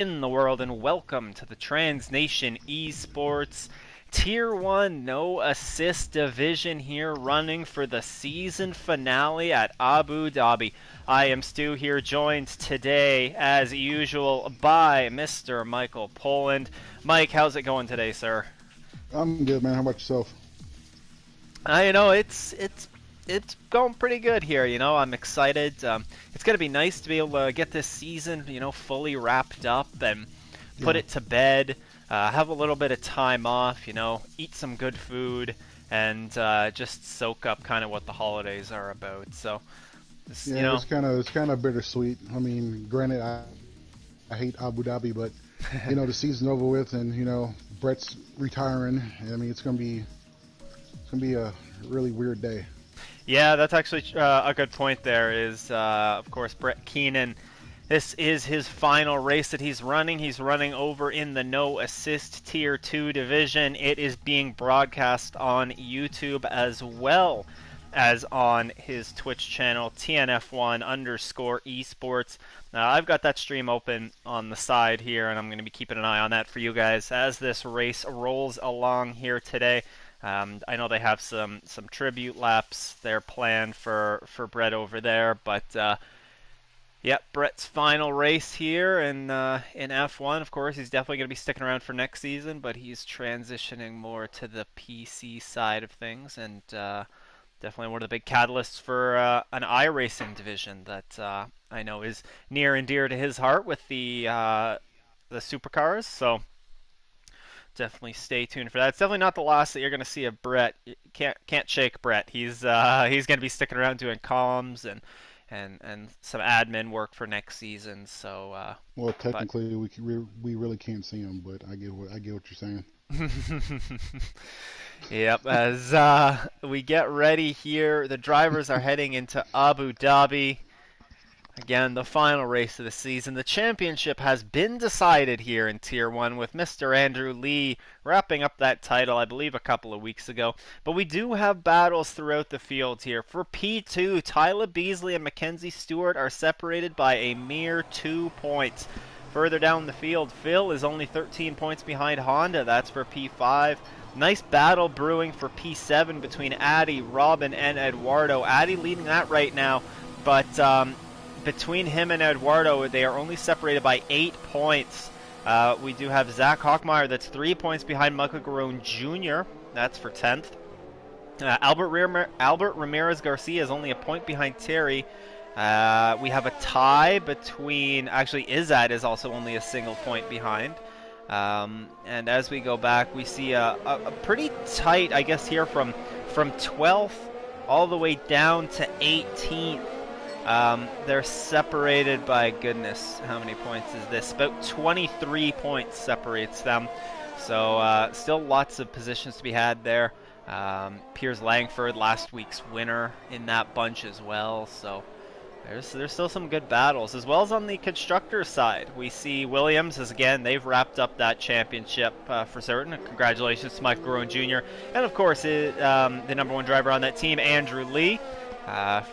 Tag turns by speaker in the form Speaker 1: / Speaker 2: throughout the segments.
Speaker 1: in the world, and welcome to the Transnation Esports Tier 1 No Assist Division here, running for the season finale at Abu Dhabi. I am Stu here, joined today, as usual, by Mr. Michael Poland. Mike, how's it going today, sir?
Speaker 2: I'm good, man. How about yourself?
Speaker 1: It's going pretty good here. I'm excited. It's gonna be nice to be able to get this season, fully wrapped up and put
Speaker 2: Yeah,
Speaker 1: it to bed. Have a little bit of time off. Eat some good food and just soak up kind of what the holidays are about. So, this, you
Speaker 2: yeah.
Speaker 1: know,
Speaker 2: It's kind of bittersweet. I mean, granted, I hate Abu Dhabi, but the season's over with, and Brett's retiring. I mean, it's gonna be a really weird day.
Speaker 1: Yeah, that's actually a good point there is, of course, Brett Keenan. This is his final race that he's running. He's running over in the no assist tier 2 division. It is being broadcast on YouTube as well as on his Twitch channel, TNF1 underscore esports. I've got that stream open on the side here, and I'm going to be keeping an eye on that for you guys as this race rolls along here today. I know they have some tribute laps there planned for Brett over there, but yep, Brett's final race here in F1. Of course, he's definitely going to be sticking around for next season, but he's transitioning more to the PC side of things, and definitely one of the big catalysts for an iRacing division that I know is near and dear to his heart with the supercars. So definitely stay tuned for that. It's definitely not the last that you're going to see of Brett. You can't shake Brett. He's going to be sticking around doing comms and some admin work for next season. So,
Speaker 2: Well,
Speaker 1: but
Speaker 2: technically, we really can't see him, but I get what you're saying.
Speaker 1: yep. As we get ready here, the drivers are heading into Abu Dhabi. Again, the final race of the season. The championship has been decided here in Tier 1 with Mr. Andrew Lee wrapping up that title, I believe, a couple of weeks ago. But we do have battles throughout the field here. For P2, Tyler Beasley and Mackenzie Stewart are separated by a mere 2 points. Further down the field, Phil is only 13 points behind Honda. That's for P5. Nice battle brewing for P7 between Addy, Robin, and Eduardo. Addy leading that right now, but between him and Eduardo, they are only separated by 8 points. We do have Zach Hockmeyer, that's 3 points behind Michael Garone Jr., that's for 10th. Albert Ramirez Garcia is only a point behind Terry. We have a tie between, actually Izzad is also only a single point behind. And as we go back, we see a pretty tight, I guess, here from 12th all the way down to 18th. They're separated by, goodness, how many points is this? About 23 points separates them. So still lots of positions to be had there. Piers Langford, last week's winner in that bunch as well. So there's still some good battles, as well as on the constructor side. We see Williams, as again, they've wrapped up that championship for certain. Congratulations to Michael Garone Jr. And of course, the #1 driver on that team, Andrew Lee.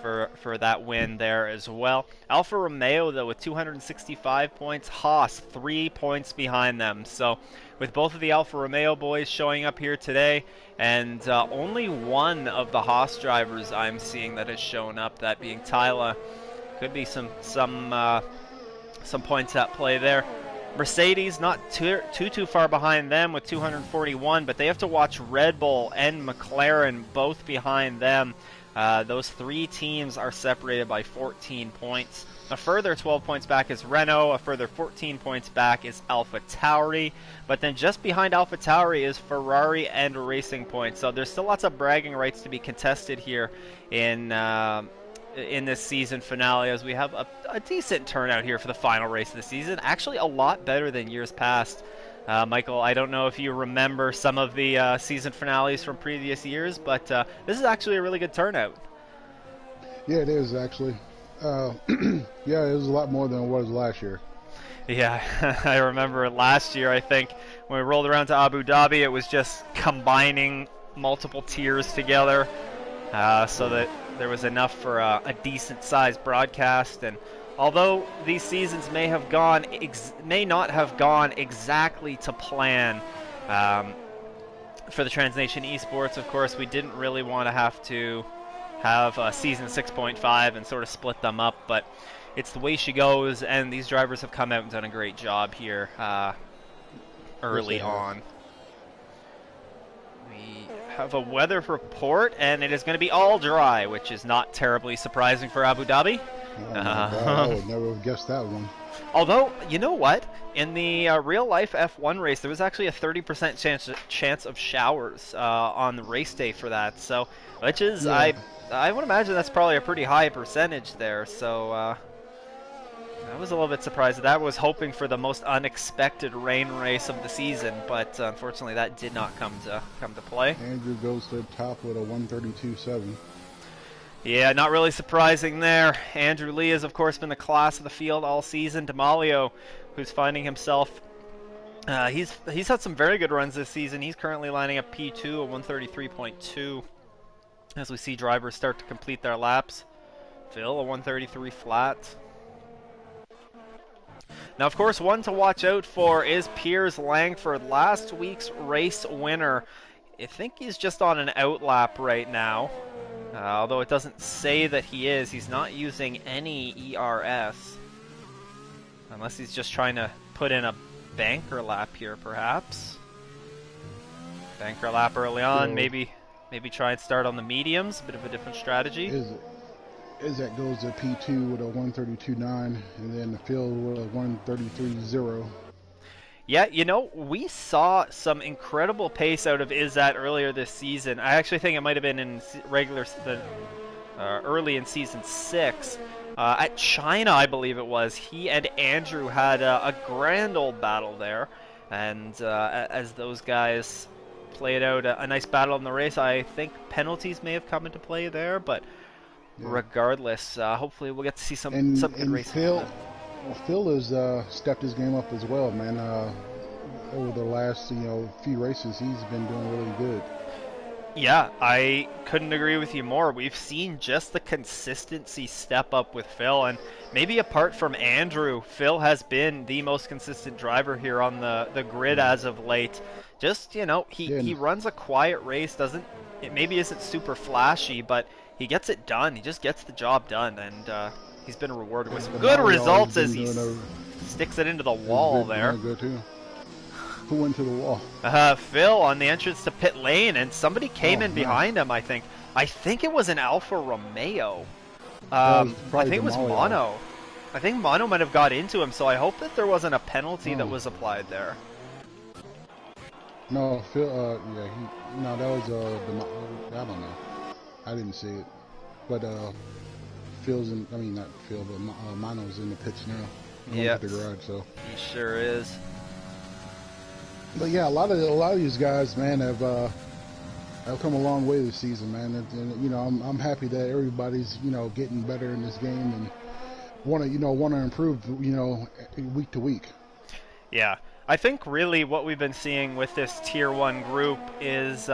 Speaker 1: For that win there as well. Alfa Romeo, though, with 265 points. Haas, 3 points behind them. So with both of the Alfa Romeo boys showing up here today, and only one of the Haas drivers I'm seeing that has shown up, that being Tyler. Could be some points at play there. Mercedes not too far behind them with 241, but they have to watch Red Bull and McLaren both behind them. Those three teams are separated by 14 points. A further 12 points back is Renault. A further 14 points back is AlphaTauri. But then just behind AlphaTauri is Ferrari and Racing Point. So there's still lots of bragging rights to be contested here in this season finale, as we have a decent turnout here for the final race of the season. Actually, a lot better than years past. Michael, I don't know if you remember some of the season finales from previous years, but this is actually a really good turnout.
Speaker 2: Yeah, it is actually. Yeah, it was a lot more than it was last year.
Speaker 1: Yeah, I remember last year, I think, when we rolled around to Abu Dhabi, it was just combining multiple tiers together so that there was enough for a decent-sized broadcast. And although these seasons may not have gone exactly to plan, for the Transnation eSports, of course, we didn't really want to have season 6.5 and sort of split them up, but it's the way she goes, and these drivers have come out and done a great job here early on. We have a weather report, and it is going to be all dry, which is not terribly surprising for Abu Dhabi.
Speaker 2: Oh my God, I would never have guessed that one.
Speaker 1: Although, you know what? In the real-life F1 race, there was actually a 30% chance of showers on the race day for that. So, which is, yeah. I would imagine that's probably a pretty high percentage there. So, I was a little bit surprised at that. I was hoping for the most unexpected rain race of the season, but unfortunately that did not come to play.
Speaker 2: Andrew goes to the top with a 132.7.
Speaker 1: Yeah, not really surprising there. Andrew Lee has, of course, been the class of the field all season. D'Amalio, who's finding himself... he's had some very good runs this season. He's currently lining up P2, a 133.2. As we see drivers start to complete their laps. Phil, a 133 flat. Now, of course, one to watch out for is Piers Langford, last week's race winner. I think he's just on an outlap right now. Although it doesn't say that he is. He's not using any ERS. Unless he's just trying to put in a banker lap here, perhaps. Banker lap early on. Maybe try and start on the mediums. A bit of a different strategy.
Speaker 2: Izak goes to P2 with a 132.9, and then the field with a 133.0.
Speaker 1: Yeah, you know, we saw some incredible pace out of Izzat earlier this season. I actually think it might have been in early in Season 6. At China, I believe it was, he and Andrew had a grand old battle there. And as those guys played out a nice battle in the race, I think penalties may have come into play there. But yeah. Regardless, hopefully we'll get to see some good racing.
Speaker 2: Phil has stepped his game up as well, man. Over the last few races, he's been doing really good.
Speaker 1: Yeah, I couldn't agree with you more. We've seen just the consistency step up with Phil, and maybe apart from Andrew, Phil has been the most consistent driver here on the grid as of late. Just, he runs a quiet race, it maybe isn't super flashy, but he gets it done. He just gets the job done, and he's been rewarded with some good results as he sticks it into the wall there.
Speaker 2: Good too. Who went to the wall?
Speaker 1: Phil on the entrance to pit lane, and somebody came in behind him, I think. I think it was an Alfa Romeo. I think it was Mono. I think Mono might have got into him, so I hope that there wasn't a penalty that was applied there.
Speaker 2: No, Phil, that was, I don't know. I didn't see it. But, not Phil, but Mono's in the pits now.
Speaker 1: Yeah.
Speaker 2: The garage, so.
Speaker 1: He sure is.
Speaker 2: But yeah, a lot of these guys, man, have come a long way this season, man. And I'm happy that everybody's getting better in this game and want to improve week to week.
Speaker 1: Yeah, I think really what we've been seeing with this Tier 1 group is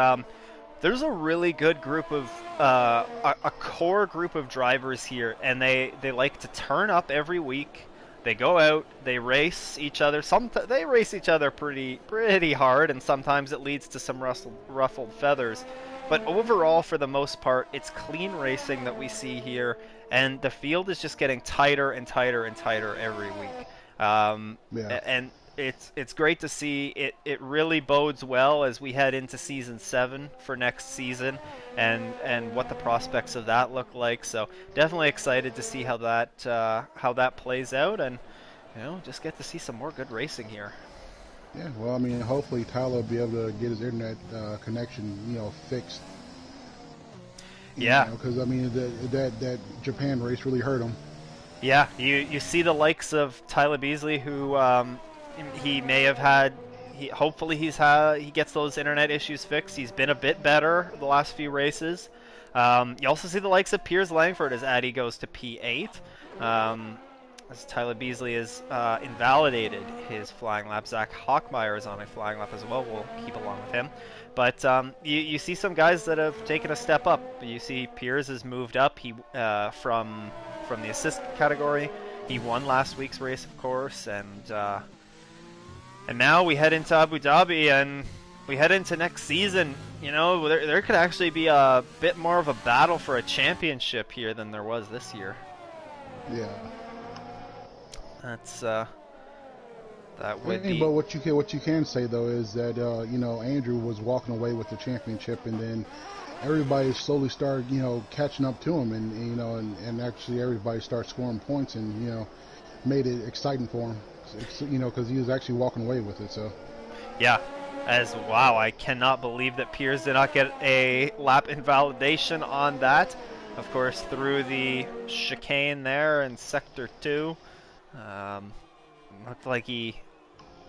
Speaker 1: there's a really good group of a core group of drivers here, and they like to turn up every week. They go out, they race each other. They race each other pretty hard, and sometimes it leads to some ruffled feathers. But overall, for the most part, it's clean racing that we see here, and the field is just getting tighter and tighter and tighter every week. And it's great to see. It really bodes well as we head into Season 7 for next season, and what the prospects of that look like. So definitely excited to see how that plays out, and just get to see some more good racing here.
Speaker 2: Yeah, well, I mean, hopefully Tyler will be able to get his internet connection, fixed.
Speaker 1: Yeah,
Speaker 2: because I mean that Japan race really hurt him.
Speaker 1: Yeah, you see the likes of Tyler Beasley, who he may have had. Hopefully he gets those internet issues fixed. He's been a bit better the last few races. You also see the likes of Piers Langford as Addy goes to P8. As Tyler Beasley has invalidated his flying lap. Zach Hockmeyer is on a flying lap as well. We'll keep along with him. But you see some guys that have taken a step up. You see Piers has moved up from the assist category. He won last week's race, of course, and now we head into Abu Dhabi and we head into next season. You know, there could actually be a bit more of a battle for a championship here than there was this year.
Speaker 2: Yeah.
Speaker 1: That's that would
Speaker 2: But
Speaker 1: be.
Speaker 2: what you can say though is that you know, Andrew was walking away with the championship, and then everybody slowly started, you know, catching up to him, and you know, and actually everybody started scoring points, and you know, made it exciting for him. You know, because he was actually walking away with it. So.
Speaker 1: Yeah. Wow, I cannot believe that Piers did not get a lap invalidation on that. Of course, through the chicane there in Sector 2. Looked like he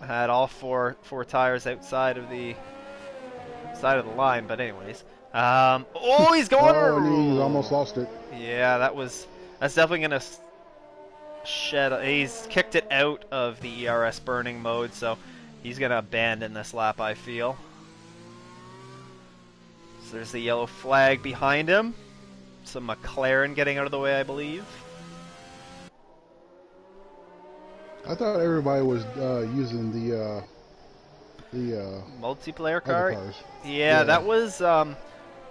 Speaker 1: had all four tires outside of the line, but anyways. Oh, he's going.
Speaker 2: Oh, and he almost lost it.
Speaker 1: Yeah, that's definitely gonna shed. He's kicked it out of the ERS burning mode, so he's gonna abandon this lap, I feel. So there's the yellow flag behind him. Some McLaren getting out of the way, I believe.
Speaker 2: I thought everybody was using the
Speaker 1: multiplayer car.
Speaker 2: Yeah,
Speaker 1: that was. I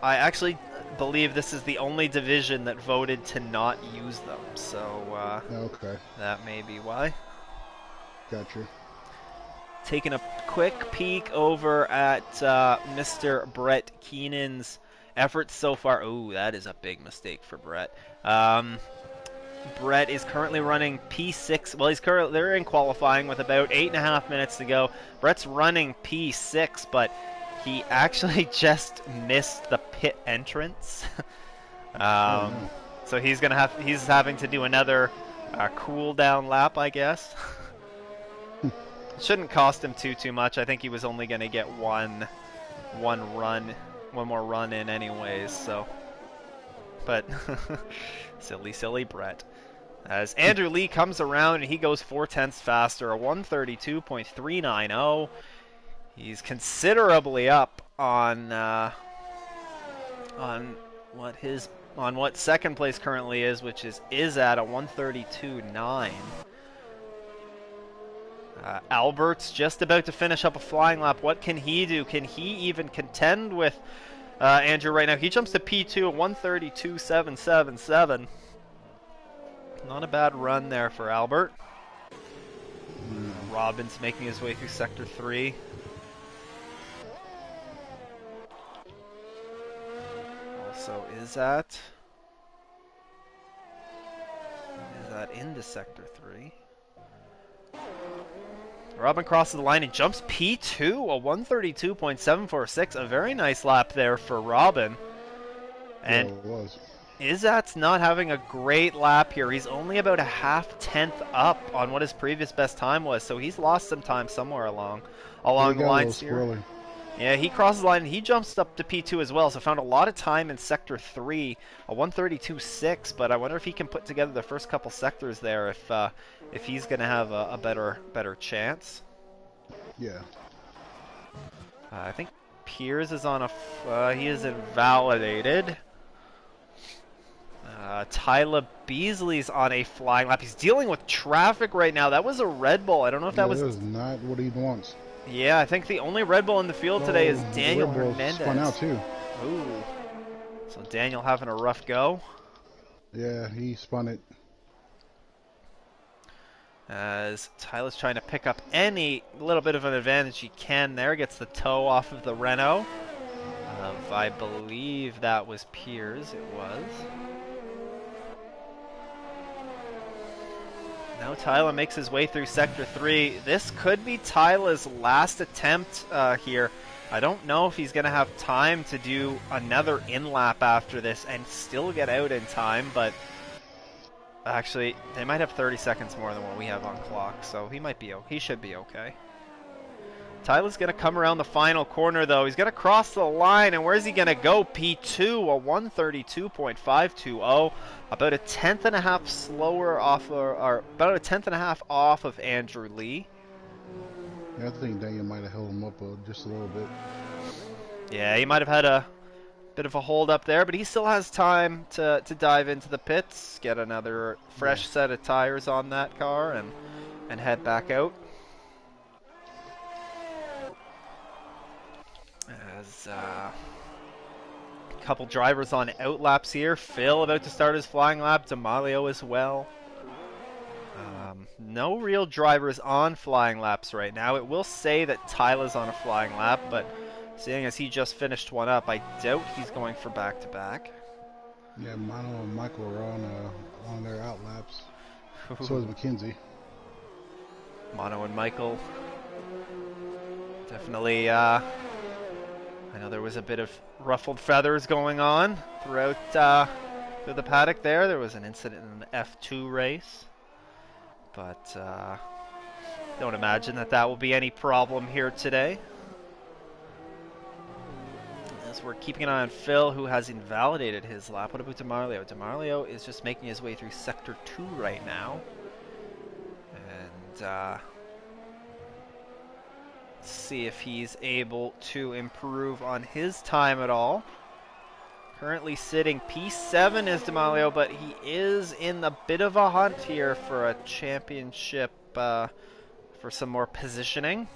Speaker 1: actually believe this is the only division that voted to not use them, so
Speaker 2: okay,
Speaker 1: that may be why.
Speaker 2: Gotcha.
Speaker 1: Taking a quick peek over at Mr. Brett Keenan's efforts so far. Oh, that is a big mistake for Brett. Brett is currently running P6. Well, they're in qualifying with about 8.5 minutes to go. Brett's running P6, but he actually just missed the pit entrance. So he's having to do another cool down lap, I guess. Shouldn't cost him too much. I think he was only going to get one more run in anyways. So, but silly Brett. As Andrew Lee comes around and he goes 0.4 faster, a 132.390. He's considerably up on what second place currently is, which is at a 132.9. Albert's just about to finish up a flying lap. What can he do? Can he even contend with Andrew right now? He jumps to P2 at 132.777. Not a bad run there for Albert. Robbins making his way through Sector 3. Also, is that into Sector 3? Robin crosses the line and jumps P2, a 132.746. A very nice lap there for Robin. And
Speaker 2: yeah, it was.
Speaker 1: Izzat's not having a great lap here. He's only about a 0.5 up on what his previous best time was, so he's lost some time somewhere along the lines here. Yeah, he crosses the line and he jumps up to P2 as well, so found a lot of time in Sector 3, a 132.6, but I wonder if he can put together the first couple sectors there if he's going to have a better chance.
Speaker 2: Yeah.
Speaker 1: I think Piers is on he is invalidated. Tyler Beasley's on a flying lap. He's dealing with traffic right now. That was a Red Bull. I don't know if that was...
Speaker 2: That was not what he wants.
Speaker 1: Yeah, I think the only Red Bull in the field today is Daniel Hernandez.
Speaker 2: Spun out too.
Speaker 1: Ooh. So Daniel having a rough go.
Speaker 2: Yeah, he spun it.
Speaker 1: As Tyler's trying to pick up any little bit of an advantage he can there. Gets the toe off of the Renault. I believe that was Piers. It was. Now Tyler makes his way through Sector 3. This could be Tyler's last attempt here. I don't know if he's going to have time to do another in-lap after this and still get out in time, but actually, they might have 30 seconds more than what we have on clock, so he should be okay. Tyler's going to come around the final corner, though. He's going to cross the line, and where's he going to go? P2, a 132.520. About a 1/10.5 slower off, or about a 1/10.5 off of Andrew Lee.
Speaker 2: Yeah, I think Daniel might have held him up just a little bit.
Speaker 1: Yeah, he might have had a Bit of a hold up there, but he still has time to dive into the pits, get another fresh set of tires on that car, and head back out. As a couple drivers on out laps here. Phil about to start his flying lap. D'Amalio as well. No real drivers on flying laps right now. It will say that Tyler's on a flying lap, but seeing as he just finished one up, I doubt he's going for back-to-back.
Speaker 2: Yeah, Mono and Michael are on their out laps. So is McKenzie.
Speaker 1: Mono and Michael. Definitely, I know there was a bit of ruffled feathers going on throughout through the paddock there. There was an incident in the F2 race. But don't imagine that will be any problem here today. As we're keeping an eye on Phil, who has invalidated his lap. What about D'Amalio? D'Amalio is just making his way through Sector 2 right now. And let's see if he's able to improve on his time at all. Currently sitting P7 is D'Amalio, but he is in a bit of a hunt here for a championship, for some more positioning.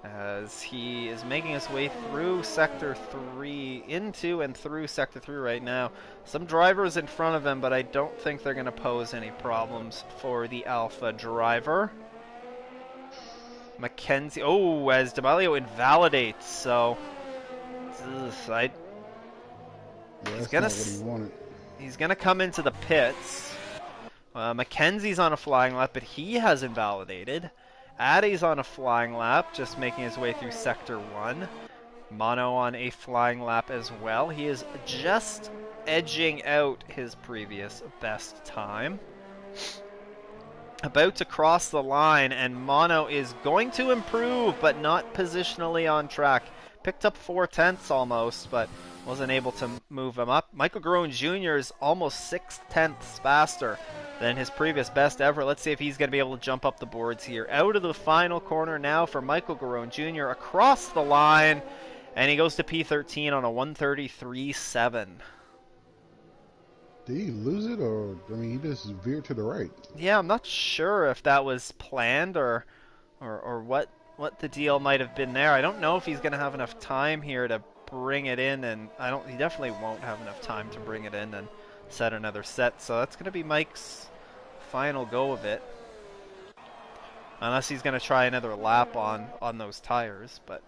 Speaker 1: As he is making his way through Sector 3, into and through Sector 3 right now. Some drivers in front of him, but I don't think they're going to pose any problems for the Alpha driver. McKenzie, oh, as D'Amalio invalidates, so he's gonna come into the pits. McKenzie's on a flying lap, but he has invalidated. Addy's on a flying lap, just making his way through Sector 1. Mono on a flying lap as well. He is just edging out his previous best time. About to cross the line, and Mono is going to improve, but not positionally on track. Picked up 4/10 almost, but wasn't able to move him up. Michael Garone Jr. is almost 6/10 faster than his previous best ever. Let's see if he's going to be able to jump up the boards here. Out of the final corner now for Michael Garone Jr. across the line, and he goes to P13 on a 133.7.
Speaker 2: Did he lose it, or I mean, he just veered to the right?
Speaker 1: Yeah, I'm not sure if that was planned or what the deal might have been there. I don't know if he's going to have enough time here to bring it in, and he definitely won't have enough time to bring it in and set another set. So that's going to be Mike's final go of it, unless he's going to try another lap on those tires. But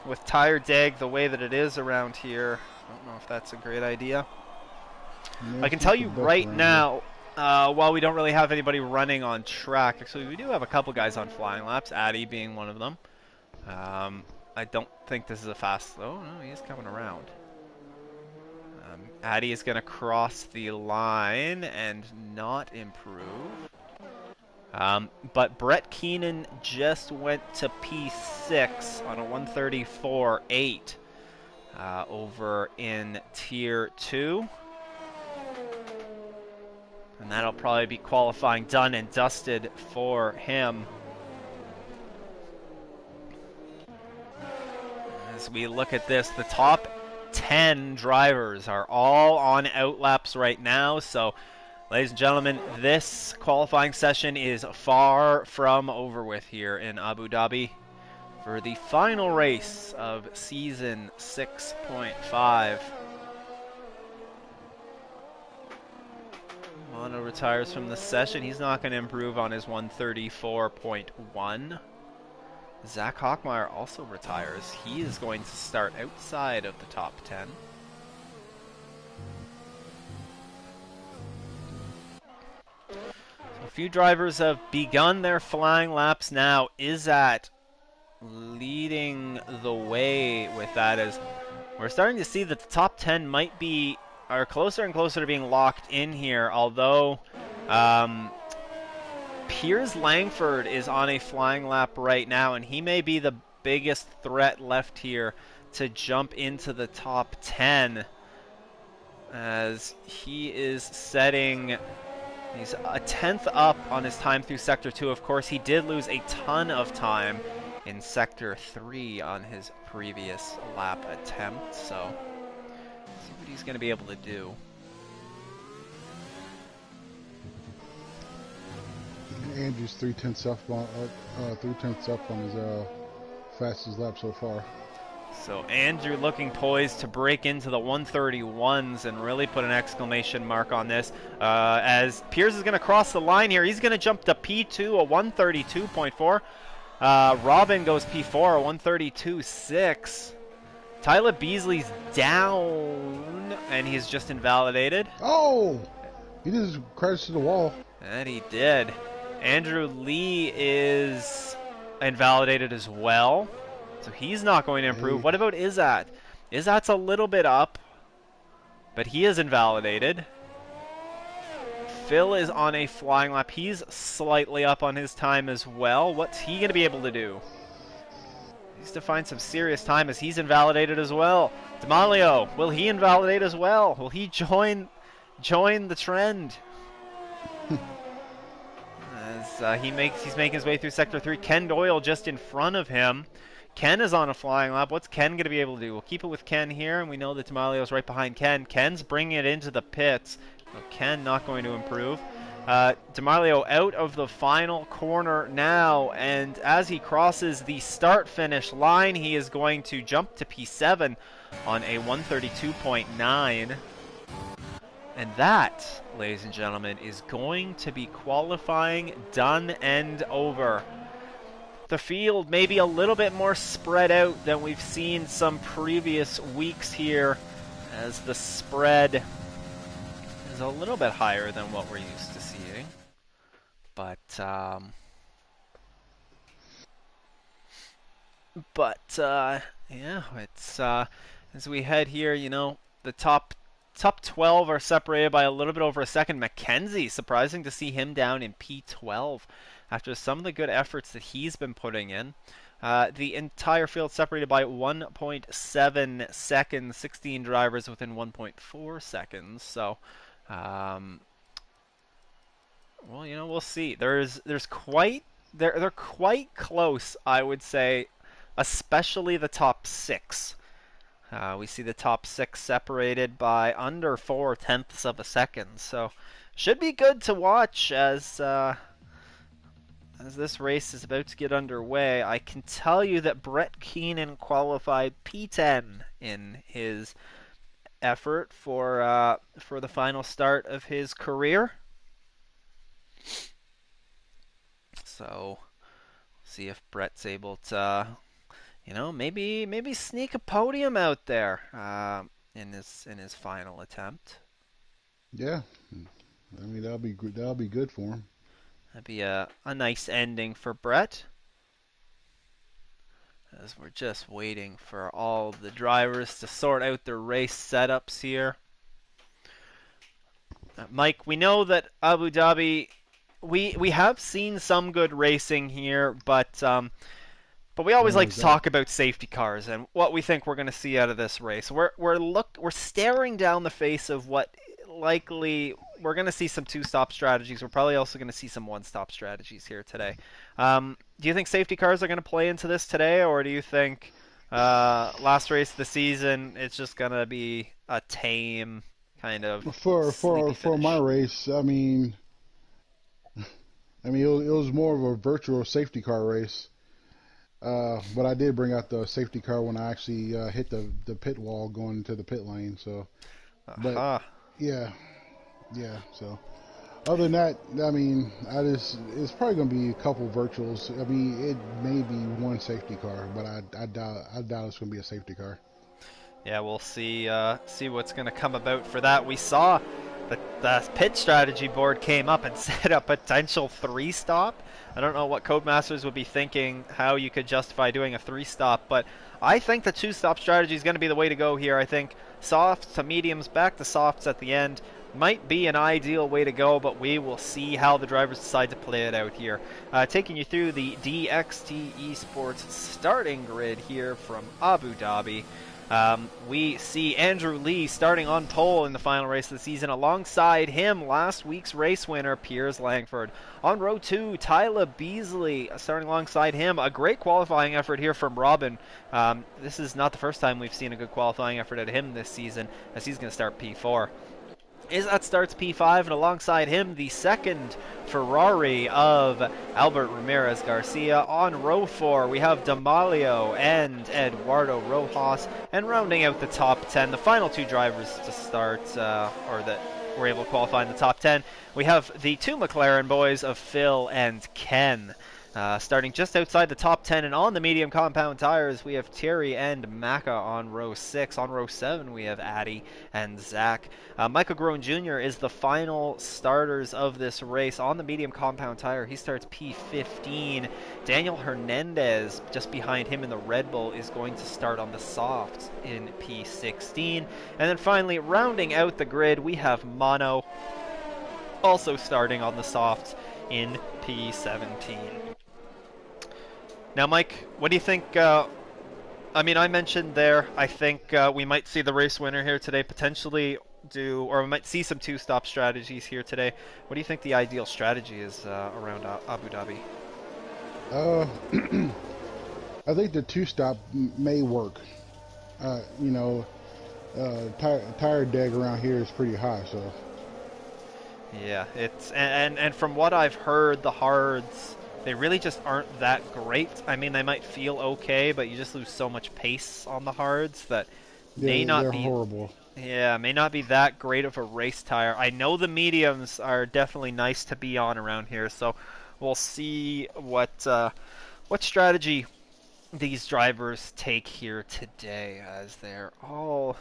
Speaker 1: with tire dag the way that it is around here, I don't know if that's a great idea.
Speaker 2: Yeah,
Speaker 1: I can tell you right now, while we don't really have anybody running on track, actually we do have a couple guys on flying laps, Addy being one of them. I don't think this is a fast... Oh, no, he is coming around. Addy is going to cross the line and not improve. But Brett Keenan just went to P6 on a 134.8 over in Tier 2. And that'll probably be qualifying done and dusted for him. As we look at this, the top 10 drivers are all on outlaps right now. So, ladies and gentlemen, this qualifying session is far from over with here in Abu Dhabi for the final race of Season 6.5. Mono retires from the session. He's not going to improve on his 134.1. Zach Hockmeyer also retires. He is going to start outside of the top 10. So a few drivers have begun their flying laps now. Izat leading the way with that, as we're starting to see that the top 10 are closer and closer to being locked in here, although Piers Langford is on a flying lap right now, and he may be the biggest threat left here to jump into the top 10, as he is setting He's a tenth up on his time through Sector 2. Of course, he did lose a ton of time in Sector 3 on his previous lap attempt, so let's see what he's going to be able to do.
Speaker 2: Andrew's 3/10 up on his fastest lap so far.
Speaker 1: So Andrew looking poised to break into the 131s and really put an exclamation mark on this. As Piers is going to cross the line here, he's going to jump to P2, a 132.4. Robin goes P4, a 132.6. Tyler Beasley's down, and he's just invalidated.
Speaker 2: Oh! He just crashed to the wall.
Speaker 1: And he did. Andrew Lee is invalidated as well, so he's not going to improve. What about Izzat? Izzat's a little bit up, but he is invalidated. Phil is on a flying lap. He's slightly up on his time as well. What's he going to be able to do? He needs to find some serious time as he's invalidated as well. D'Amalio, will he invalidate as well? Will he join the trend? As he's making his way through Sector 3. Ken Doyle just in front of him. Ken is on a flying lap. What's Ken going to be able to do? We'll keep it with Ken here, and we know that D'Amalio's right behind Ken. Ken's bringing it into the pits. So Ken not going to improve. D'Amalio out of the final corner now, and as he crosses the start-finish line, he is going to jump to P7 on a 132.9. And that, ladies and gentlemen, is going to be qualifying done and over. The field maybe a little bit more spread out than we've seen some previous weeks here, as the spread is a little bit higher than what we're used to seeing. But yeah, it's as we head here, you know, the top 12 are separated by a little bit over a second. Mackenzie, surprising to see him down in P12 after some of the good efforts that he's been putting in. The entire field separated by 1.7 seconds, 16 drivers within 1.4 seconds. So, well, you know, we'll see. They're quite close, I would say, especially the top 6. We see the top 6 separated by under 0.4 of a second, so should be good to watch as this race is about to get underway. I can tell you that Brett Keenan qualified P10 in his effort for the final start of his career. So, see if Brett's able to, you know, maybe sneak a podium out there in his final attempt.
Speaker 2: Yeah, I mean that'll be good for him.
Speaker 1: That'd be a nice ending for Brett. As we're just waiting for all the drivers to sort out their race setups here. Mike, we know that Abu Dhabi, we have seen some good racing here, but we always like to talk about safety cars and what we think we're going to see out of this race. We're staring down the face of what likely we're going to see some 2-stop strategies. We're probably also going to see some 1-stop strategies here today. Do you think safety cars are going to play into this today, or do you think last race of the season it's just going to be a tame kind of
Speaker 2: for my race? I mean it was more of a virtual safety car race. But I did bring out the safety car when I actually hit the pit wall going into the pit lane. So, but yeah. So, other than that, I mean, it's probably gonna be a couple virtuals. I mean, it may be one safety car, but I doubt it's gonna be a safety car.
Speaker 1: Yeah, we'll see what's gonna come about for that. We saw the pit strategy board came up and set a potential 3-stop. I don't know what Codemasters would be thinking, how you could justify doing a 3-stop, but I think the 2-stop strategy is going to be the way to go here. I think softs to mediums, back to softs at the end might be an ideal way to go, but we will see how the drivers decide to play it out here. Taking you through the DXT eSports starting grid here from Abu Dhabi. We see Andrew Lee starting on pole in the final race of the season. Alongside him, last week's race winner, Piers Langford. On row 2, Tyler Beasley starting alongside him. A great qualifying effort here from Robin. This is not the first time we've seen a good qualifying effort at him this season, as he's going to start P4. Izat starts P5, and alongside him, the second Ferrari of Albert Ramirez Garcia. On row 4, we have D'Amalio and Eduardo Rojas, and rounding out the top 10, the final two drivers to start, or that were able to qualify in the top 10, we have the two McLaren boys of Phil and Ken. Starting just outside the top 10 and on the medium compound tires, we have Thierry and Maka on row 6. On row 7, we have Addy and Zach. Michael Groen Jr. is the final starters of this race on the medium compound tire. He starts P15. Daniel Hernandez, just behind him in the Red Bull, is going to start on the softs in P16. And then finally, rounding out the grid, we have Mono, also starting on the softs in P17. Now, Mike, what do you think? I mean, I mentioned there, I think we might see the race winner here today, potentially or we might see some two-stop strategies here today. What do you think the ideal strategy is around Abu Dhabi?
Speaker 2: I think the two-stop may work. You know, tire deg around here is pretty high, so.
Speaker 1: Yeah, it's and from what I've heard, the hards, they really just aren't that great. I mean, they might feel okay, but you just lose so much pace on the hards that may not be
Speaker 2: horrible.
Speaker 1: Yeah, may not be that great of a race tire. I know the mediums are definitely nice to be on around here, so we'll see what strategy these drivers take here today, as they're all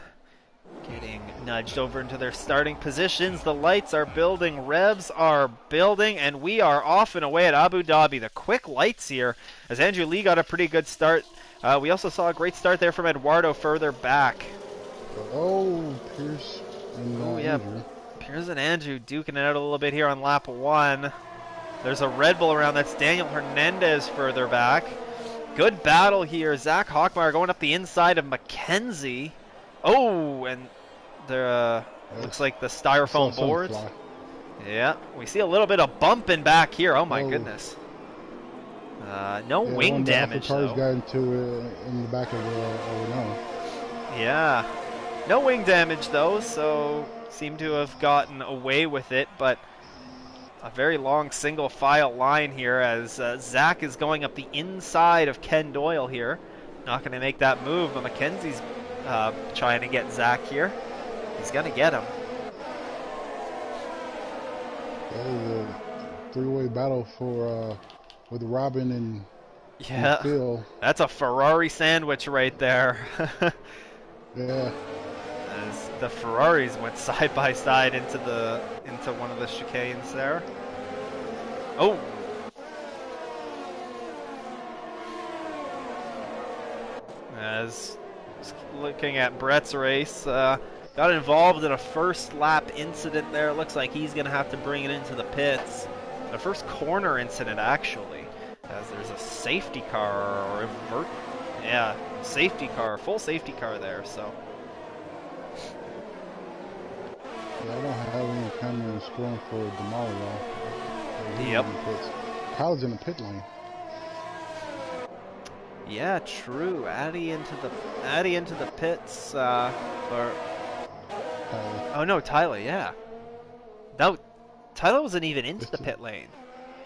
Speaker 1: getting nudged over into their starting positions. The lights are building, revs are building, and we are off and away at Abu Dhabi. The quick lights here, as Andrew Lee got a pretty good start. We also saw a great start there from Eduardo further back.
Speaker 2: Oh, Pierce and Andrew.
Speaker 1: Pierce and Andrew duking it out a little bit here on lap 1. There's a Red Bull around. That's Daniel Hernandez further back. Good battle here. Zach Hochmeyer going up the inside of Mackenzie. Oh, and there looks like the styrofoam boards. Yeah, we see a little bit of bumping back here. Oh my goodness. No wing damage though.
Speaker 2: Got into in the back of the
Speaker 1: Yeah, no wing damage though, so seem to have gotten away with it. But a very long single file line here as Zach is going up the inside of Ken Doyle here. Not going to make that move, but Mackenzie's trying to get Zach here. He's going to get him.
Speaker 2: That is a three-way battle for with Robin and Phil.
Speaker 1: That's a Ferrari sandwich right there.
Speaker 2: Yeah.
Speaker 1: As the Ferraris went side by side into one of the chicanes there. Oh. As looking at Brett's race, got involved in a first lap incident there. It looks like he's going to have to bring it into the pits. The first corner incident, actually, as there's a safety car or safety car, full safety car there. So.
Speaker 2: Yeah, I don't have any cameras going for D'Amalio.
Speaker 1: Yep.
Speaker 2: Kyle's in the pit lane.
Speaker 1: Yeah, true. Addy into the pits oh no, Tyler. Yeah. No, Tyler wasn't even into the pit lane.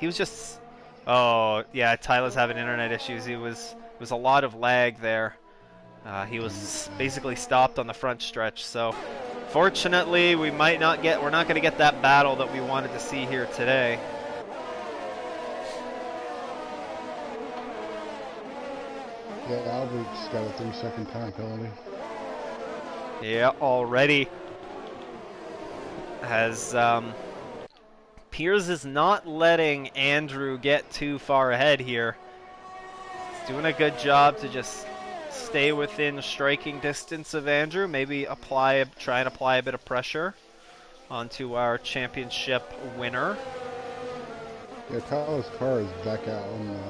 Speaker 1: He was just. Oh yeah, Tyler's having internet issues. It was a lot of lag there. He was basically stopped on the front stretch. So fortunately, we're not going to get that battle that we wanted to see here today.
Speaker 2: Yeah, Albert's got a 3-second time penalty.
Speaker 1: Yeah, already. As Piers is not letting Andrew get too far ahead here. He's doing a good job to just stay within striking distance of Andrew. Maybe try and apply a bit of pressure onto our championship winner.
Speaker 2: Yeah, Kyle's car is back out on the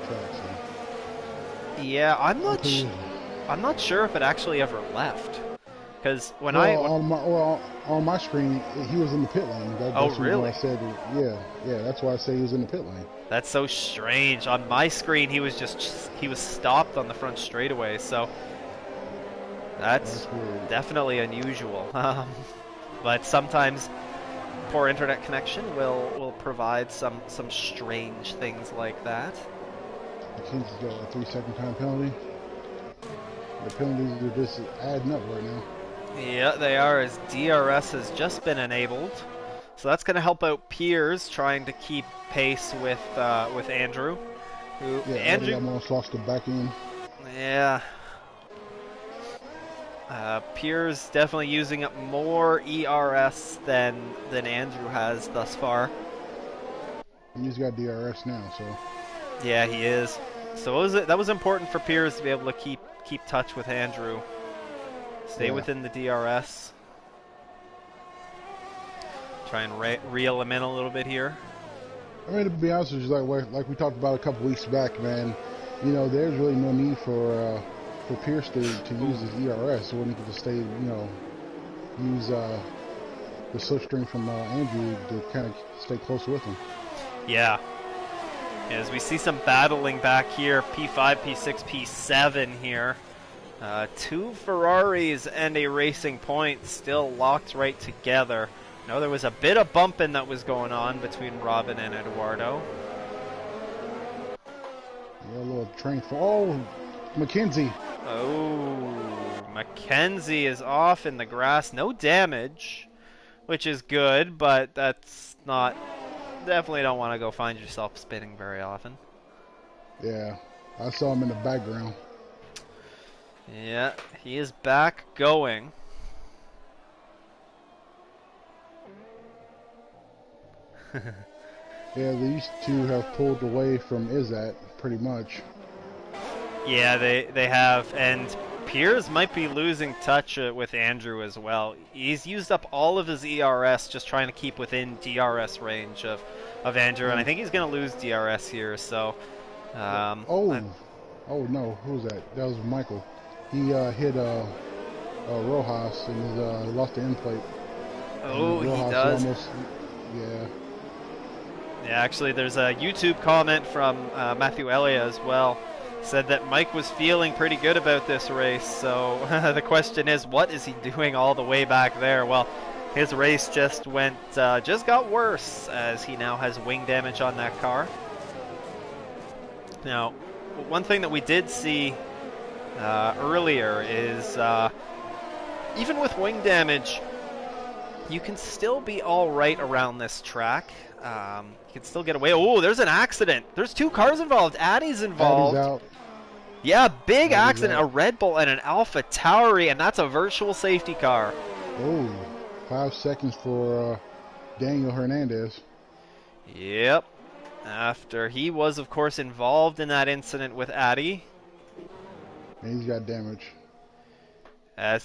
Speaker 2: track. So.
Speaker 1: Yeah, I'm not I'm not sure if it actually ever left. Because when
Speaker 2: On my screen, he was in the pit lane.
Speaker 1: Oh,
Speaker 2: That's the reason why I
Speaker 1: really?
Speaker 2: said, yeah. That's why I say he was in the pit lane.
Speaker 1: That's so strange. On my screen, he was stopped on the front straightaway. So that's
Speaker 2: That's weird.
Speaker 1: definitely unusual. But sometimes poor internet connection will provide some strange things like that.
Speaker 2: McKenzie's got a 3-second time penalty. The penalties are just adding up right now.
Speaker 1: Yeah, they are, as DRS has just been enabled. So that's going to help out Piers trying to keep pace with Andrew.
Speaker 2: Yeah, Andrew almost lost the back end.
Speaker 1: Yeah. Piers definitely using up more ERS than Andrew has thus far.
Speaker 2: He's got DRS now, so.
Speaker 1: Yeah, he is. So that was important for Piers to be able to keep touch with Andrew. Stay within the DRS. Try and reel him in a little bit here.
Speaker 2: I mean, to be honest with you, like we talked about a couple weeks back, man, there's really no need for Pierce to use his ERS. So when he could just stay, use the slipstream from Andrew to kind of stay close with him.
Speaker 1: Yeah. As we see some battling back here, P5, P6, P7 here. Two Ferraris and a Racing Point still locked right together. Now there was a bit of bumping that was going on between Robin and Eduardo.
Speaker 2: Yeah, a little train for McKenzie.
Speaker 1: Oh, McKenzie is off in the grass. No damage, which is good, but that's not... Definitely don't want to go find yourself spinning very often.
Speaker 2: Yeah, I saw him in the background.
Speaker 1: Yeah, he is back going.
Speaker 2: Yeah, these two have pulled away from Izzat pretty much.
Speaker 1: Yeah, they have, and Piers might be losing touch with Andrew as well. He's used up all of his ERS just trying to keep within DRS range of Andrew, and I think he's going to lose DRS here, so...
Speaker 2: oh no, who was that? That was Michael. He hit Rojas and lost the end plate.
Speaker 1: Oh, he does?
Speaker 2: Yeah.
Speaker 1: Yeah, actually, there's a YouTube comment from Matthew Elia as well. Said that Mike was feeling pretty good about this race, so the question is, what is he doing all the way back there? Well, his race just got worse, as he now has wing damage on that car. Now, one thing that we did see earlier is, even with wing damage, you can still be all right around this track. You can still get away. Oh, there's an accident. There's two cars involved. Addy's involved.
Speaker 2: Addy's out.
Speaker 1: Yeah, big accident. A Red Bull and an Alpha Tauri, and that's a virtual safety car.
Speaker 2: Oh, 5 seconds for Daniel Hernandez.
Speaker 1: Yep. After he was, of course, involved in that incident with Addy.
Speaker 2: And he's got damage.
Speaker 1: Yeah,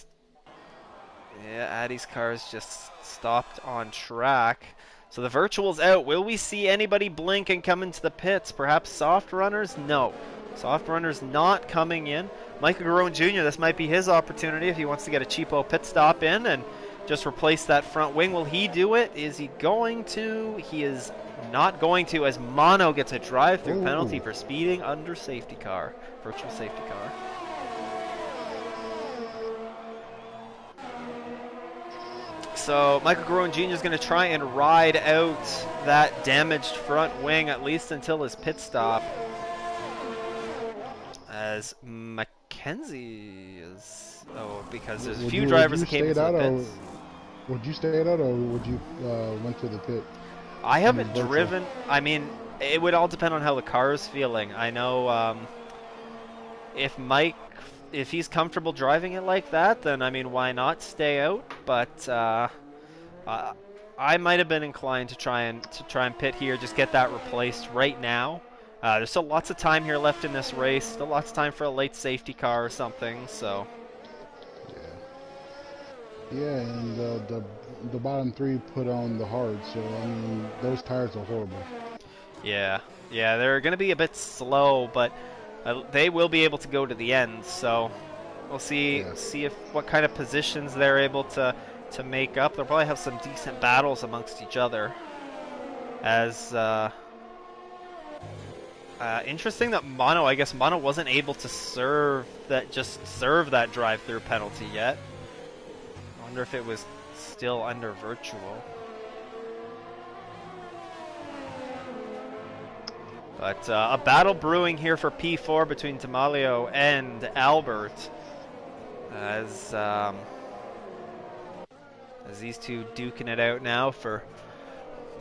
Speaker 1: Addy's car is just stopped on track. So the virtual's out. Will we see anybody blink and come into the pits? Perhaps soft runners? No. Soft runners not coming in. Michael Garone Jr., this might be his opportunity if he wants to get a cheapo pit stop in and just replace that front wing. Will he do it? Is he going to? He is not going to, as Mono gets a drive-through penalty for speeding under safety car. Virtual safety car. So Michael Garone Jr. is going to try and ride out that damaged front wing at least until his pit stop. As McKenzie is... Oh, because there's a few drivers that came into the pits.
Speaker 2: Would you stay it out, or would you went to the pit?
Speaker 1: I haven't driven... I mean, it would all depend on how the car is feeling. I know if he's comfortable driving it like that, then, I mean, why not stay out? But I might have been inclined to try and pit here, just get that replaced right now. There's still lots of time here left in this race. Still lots of time for a late safety car or something. So.
Speaker 2: Yeah, and the bottom three put on the hard. So I mean, those tires are horrible.
Speaker 1: Yeah, they're going to be a bit slow, but they will be able to go to the end. So We'll see
Speaker 2: Yeah.
Speaker 1: if what kind of positions they're able to make up. They'll probably have some decent battles amongst each other. As interesting that Mono, I guess Mono wasn't able to serve that drive-through penalty yet. I wonder if it was still under virtual. But a battle brewing here for P4 between Tamalio and Albert, as these two duking it out now for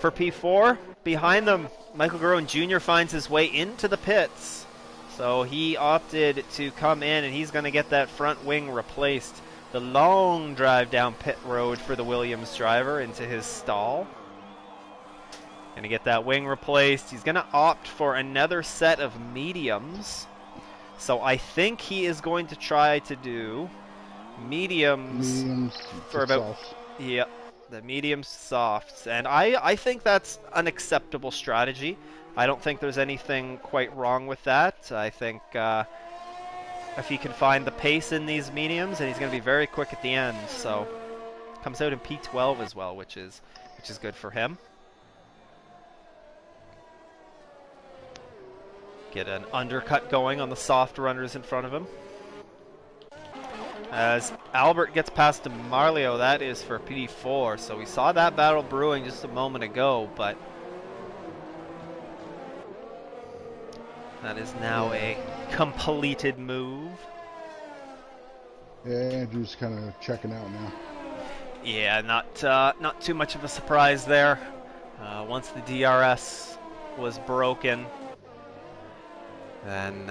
Speaker 1: P4. Behind them, Michael Garone Jr. finds his way into the pits, so he opted to come in, and he's going to get that front wing replaced. The long drive down pit road for the Williams driver into his stall. Going to get that wing replaced. He's going to opt for another set of mediums. So I think he is going to try to do mediums for about...
Speaker 2: Soft.
Speaker 1: Yeah, the medium softs. And I think that's an acceptable strategy. I don't think there's anything quite wrong with that. I think if he can find the pace in these mediums, and he's going to be very quick at the end. So comes out in P12 as well, which is good for him. Get an undercut going on the soft runners in front of him. As Albert gets past Marlio, that is for P4. So we saw that battle brewing just a moment ago, but that is now a completed move.
Speaker 2: Yeah, Andrew's kind of checking out now.
Speaker 1: Yeah, not too much of a surprise there. Once the DRS was broken, then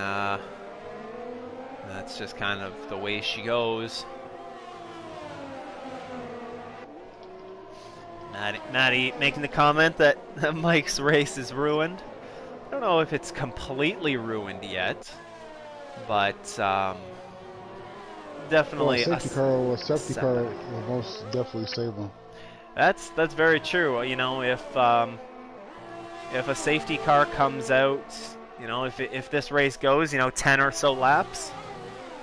Speaker 1: that's just kind of the way she goes. Maddie making the comment that Mike's race is ruined. I don't know if it's completely ruined yet, but definitely
Speaker 2: a safety car will most definitely save him.
Speaker 1: That's very true. You know, if a safety car comes out, you know, if this race goes, you know, 10 or so laps,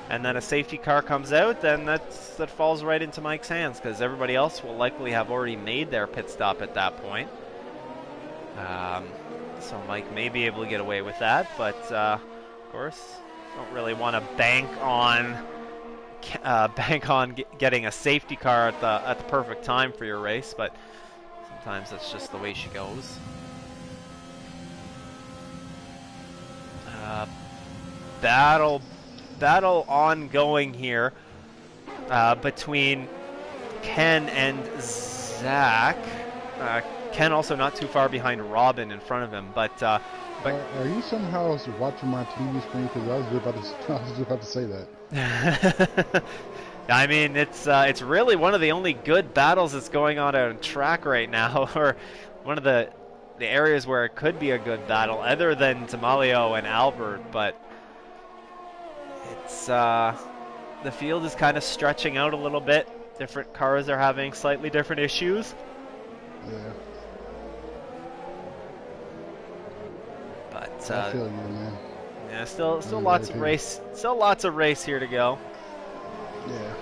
Speaker 1: and then a safety car comes out, then that falls right into Mike's hands, because everybody else will likely have already made their pit stop at that point. So Mike may be able to get away with that, but of course, don't really want to bank on getting a safety car at the perfect time for your race, but sometimes that's just the way she goes. Battle ongoing here between Ken and Zach. Ken also not too far behind Robin in front of him, but
Speaker 2: are you somehow watching my TV screen? Because I was just about to say that.
Speaker 1: I mean, it's really one of the only good battles that's going on out on track right now, or one of the areas where it could be a good battle, other than Tamalio and Albert. But it's the field is kind of stretching out a little bit. Different cars are having slightly different issues.
Speaker 2: Yeah.
Speaker 1: But
Speaker 2: I feel you, man.
Speaker 1: Yeah, still lots of race, here to go.
Speaker 2: Yeah.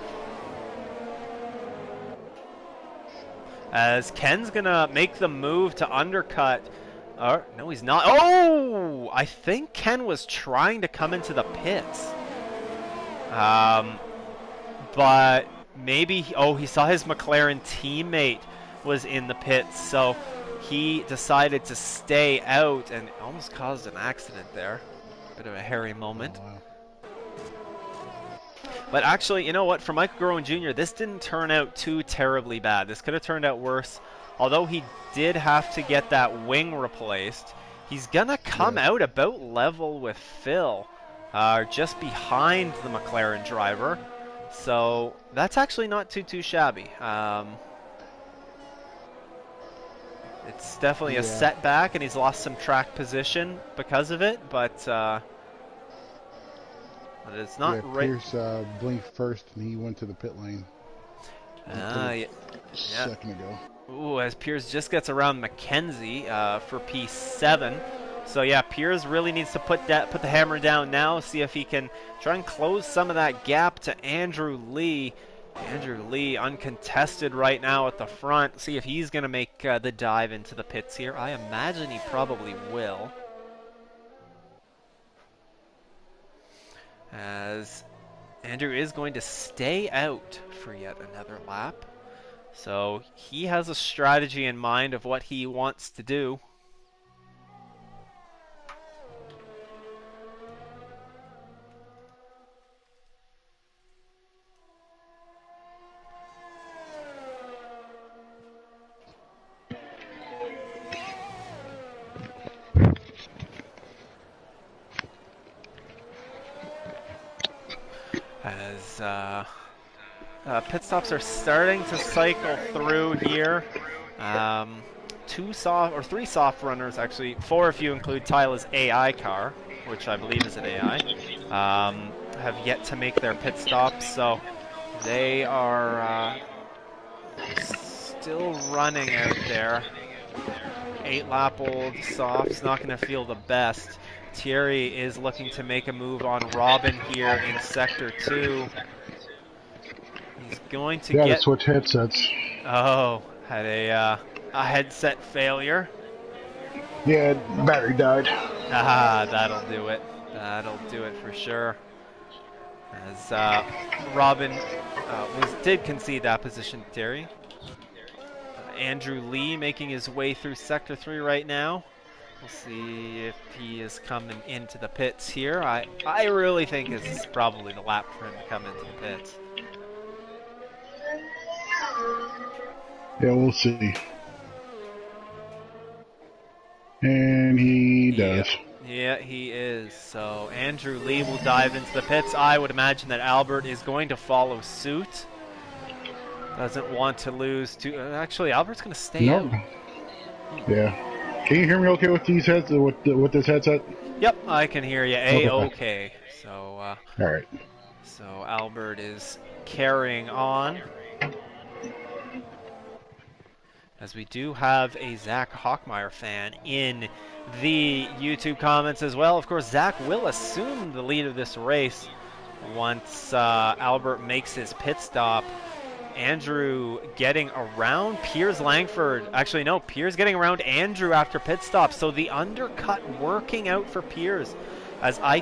Speaker 1: As Ken's gonna make the move to undercut. No, he's not. Oh, I think Ken was trying to come into the pits. But maybe he saw his McLaren teammate was in the pits, so he decided to stay out and almost caused an accident there. Bit of a hairy moment.
Speaker 2: Oh, wow.
Speaker 1: But actually, you know what? For Michael Garone Jr., this didn't turn out too terribly bad. This could have turned out worse. Although he did have to get that wing replaced, he's going to come out about level with Phil, just behind the McLaren driver. So that's actually not too shabby. It's definitely a setback, and he's lost some track position because of it, but it's not right.
Speaker 2: Pierce blinked first, and he went to the pit lane. A second ago.
Speaker 1: Ooh, as Pierce just gets around Mackenzie for P7. So yeah, Piers really needs to put the hammer down now, see if he can try and close some of that gap to Andrew Lee. Andrew Lee uncontested right now at the front. See if he's going to make the dive into the pits here. I imagine he probably will. As Andrew is going to stay out for yet another lap. So he has a strategy in mind of what he wants to do. As pit stops are starting to cycle through here. Three soft runners, actually, 4 if you include Tyler's AI car, which I believe is an AI, have yet to make their pit stops, so they are still running out there. 8-lap-old softs, not going to feel the best. Thierry is looking to make a move on Robin here in Sector 2. He's going to
Speaker 2: get... to switch headsets.
Speaker 1: Oh, had a headset failure.
Speaker 2: Yeah, battery died.
Speaker 1: Ah, that'll do it. That'll do it for sure. As Robin did concede that position to Thierry. Andrew Lee making his way through Sector 3 right now. We'll see if he is coming into the pits here. I really think this is probably the lap for him to come into the pits.
Speaker 2: Yeah, we'll see. And he does.
Speaker 1: Yeah, he is. So Andrew Lee will dive into the pits. I would imagine that Albert is going to follow suit. Doesn't want to lose to... actually, Albert's going to stay out.
Speaker 2: Yeah. Can you hear me okay with these heads with this headset?
Speaker 1: Yep, I can hear you. A-okay. So,
Speaker 2: all right.
Speaker 1: So Albert is carrying on. As we do have a Zach Hockmeyer fan in the YouTube comments as well. Of course, Zach will assume the lead of this race once Albert makes his pit stop. Andrew getting around Piers Langford. Actually, no, Piers getting around Andrew after pit stop. So the undercut working out for Piers. As I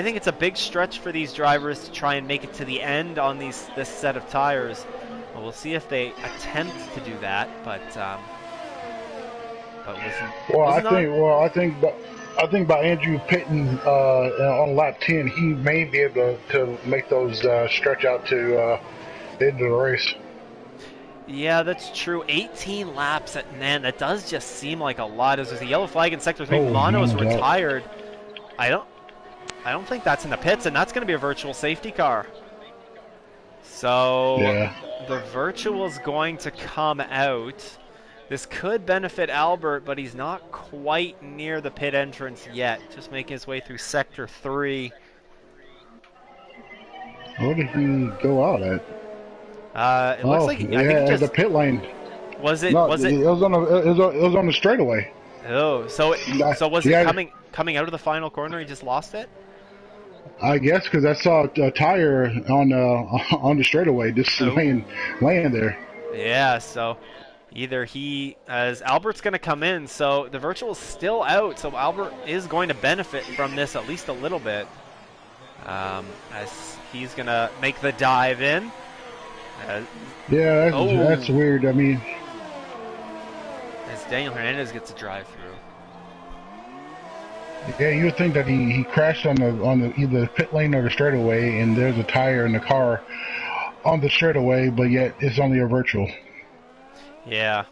Speaker 1: think it's a big stretch for these drivers to try and make it to the end on this set of tires. Well, we'll see if they attempt to do that, but
Speaker 2: I think by Andrew pitting on lap 10, he may be able to make those stretch out to the end of the race.
Speaker 1: Yeah, that's true. 18 laps at man. That does just seem like a lot. As there's a yellow flag in Sector 3, Mono's retired. I don't think that's in the pits, and that's going to be a virtual safety car. So
Speaker 2: yeah.
Speaker 1: The virtual's going to come out. This could benefit Albert, but he's not quite near the pit entrance yet. Just making his way through Sector 3.
Speaker 2: Where did he go out at?
Speaker 1: It looks like I think he just,
Speaker 2: the pit lane.
Speaker 1: Was it?
Speaker 2: No,
Speaker 1: was it?
Speaker 2: It was on the straightaway.
Speaker 1: Oh, so was it coming out of the final corner? He just lost it.
Speaker 2: I guess because I saw a tire on the straightaway just laying there.
Speaker 1: Yeah, so either as Albert's going to come in, so the virtual's still out, so Albert is going to benefit from this at least a little bit, as he's going to make the dive in.
Speaker 2: That's weird. I mean,
Speaker 1: as Daniel Hernandez gets a drive through.
Speaker 2: Yeah, you would think that he crashed on the either pit lane or the straightaway, and there's a tire in the car on the straightaway, but yet it's only a virtual.
Speaker 1: Yeah.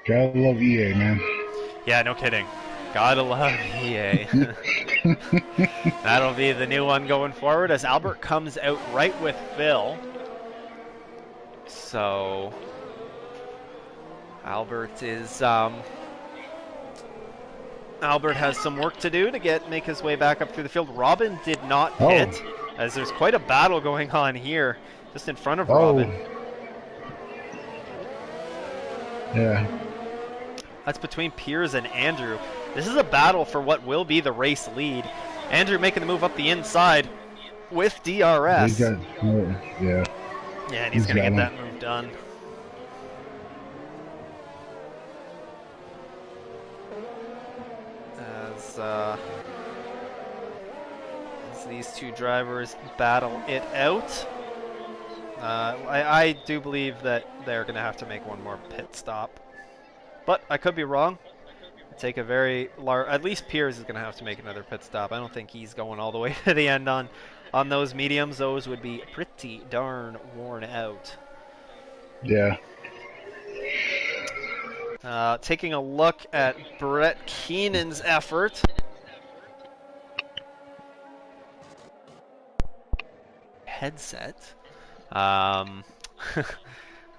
Speaker 2: Gotta love EA, man.
Speaker 1: Yeah, no kidding. Gotta love EA. That'll be the new one going forward as Albert comes out right with Phil. So Albert is Albert has some work to do to make his way back up through the field. Robin did not pit, as there's quite a battle going on here, just in front of Robin.
Speaker 2: Yeah.
Speaker 1: That's between Piers and Andrew. This is a battle for what will be the race lead. Andrew making the move up the inside with
Speaker 2: He
Speaker 1: DRS.
Speaker 2: got, yeah.
Speaker 1: Yeah, and he's
Speaker 2: He's
Speaker 1: going to
Speaker 2: got
Speaker 1: get
Speaker 2: him.
Speaker 1: that move done. As these two drivers battle it out. I do believe that they're going to have to make one more pit stop. But I could be wrong. Take a very large... At least Piers is going to have to make another pit stop. I don't think he's going all the way to the end on those mediums. Those would be pretty darn worn out.
Speaker 2: Yeah.
Speaker 1: Taking a look at Brett Keenan's effort. Headset.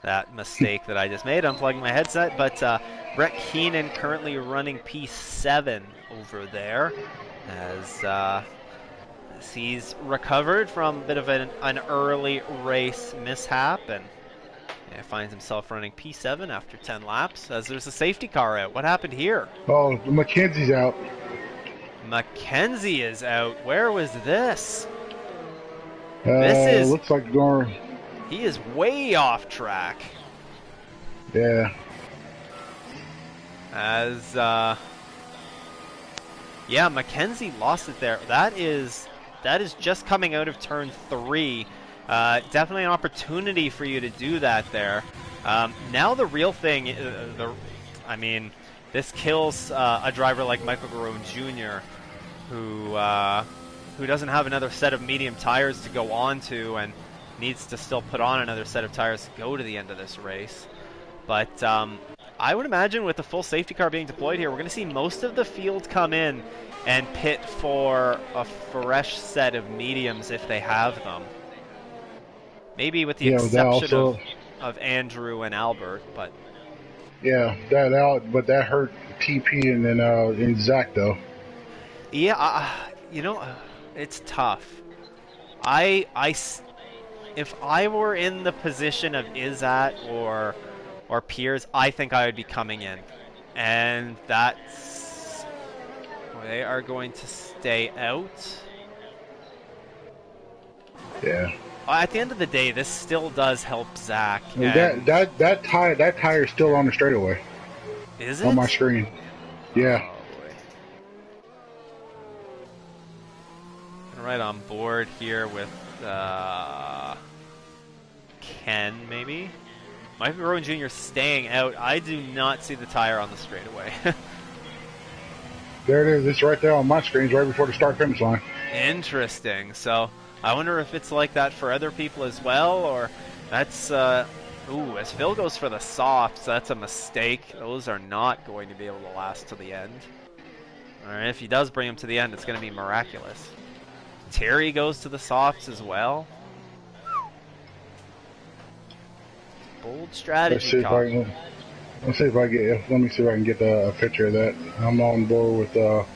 Speaker 1: That mistake that I just made, unplugging my headset. But Brett Keenan currently running P7 over there as he's recovered from a bit of an early race mishap and finds himself running P7 after 10 laps as there's a safety car out. What happened here?
Speaker 2: Oh, Mackenzie's out.
Speaker 1: Mackenzie is out. Where was this? This is...
Speaker 2: Looks like going...
Speaker 1: He is way off track.
Speaker 2: Yeah.
Speaker 1: As, yeah, Mackenzie lost it there. That is just coming out of turn 3. Definitely an opportunity for you to do that there. Now the real thing, I mean, this kills a driver like Michael Garone Jr., who doesn't have another set of medium tires to go on to and needs to still put on another set of tires to go to the end of this race. But I would imagine with the full safety car being deployed here, we're going to see most of the field come in and pit for a fresh set of mediums if they have them. Maybe with the exception of Andrew and Albert, but...
Speaker 2: Yeah, but that hurt TP and then and Zach, though.
Speaker 1: Yeah, you know, it's tough. If I were in the position of Izzat or Piers, I think I would be coming in. And that's... They are going to stay out.
Speaker 2: Yeah.
Speaker 1: At the end of the day, this still does help Zach.
Speaker 2: I mean, that tire is still on the straightaway.
Speaker 1: Is it?
Speaker 2: On my screen. Yeah.
Speaker 1: Oh, right on board here with Ken, maybe? Michael Rowan Jr. staying out. I do not see the tire on the straightaway.
Speaker 2: There it is. It's right there on my screen, right before the start-finish line.
Speaker 1: Interesting. So I wonder if it's like that for other people as well, or that's... ooh, as Phil goes for the softs, that's a mistake. Those are not going to be able to last to the end. Alright, if he does bring them to the end, it's going to be miraculous. Terry goes to the softs as well. Bold strategy.
Speaker 2: Let's see if I get. Let me see if I can get a picture of that. I'm on board with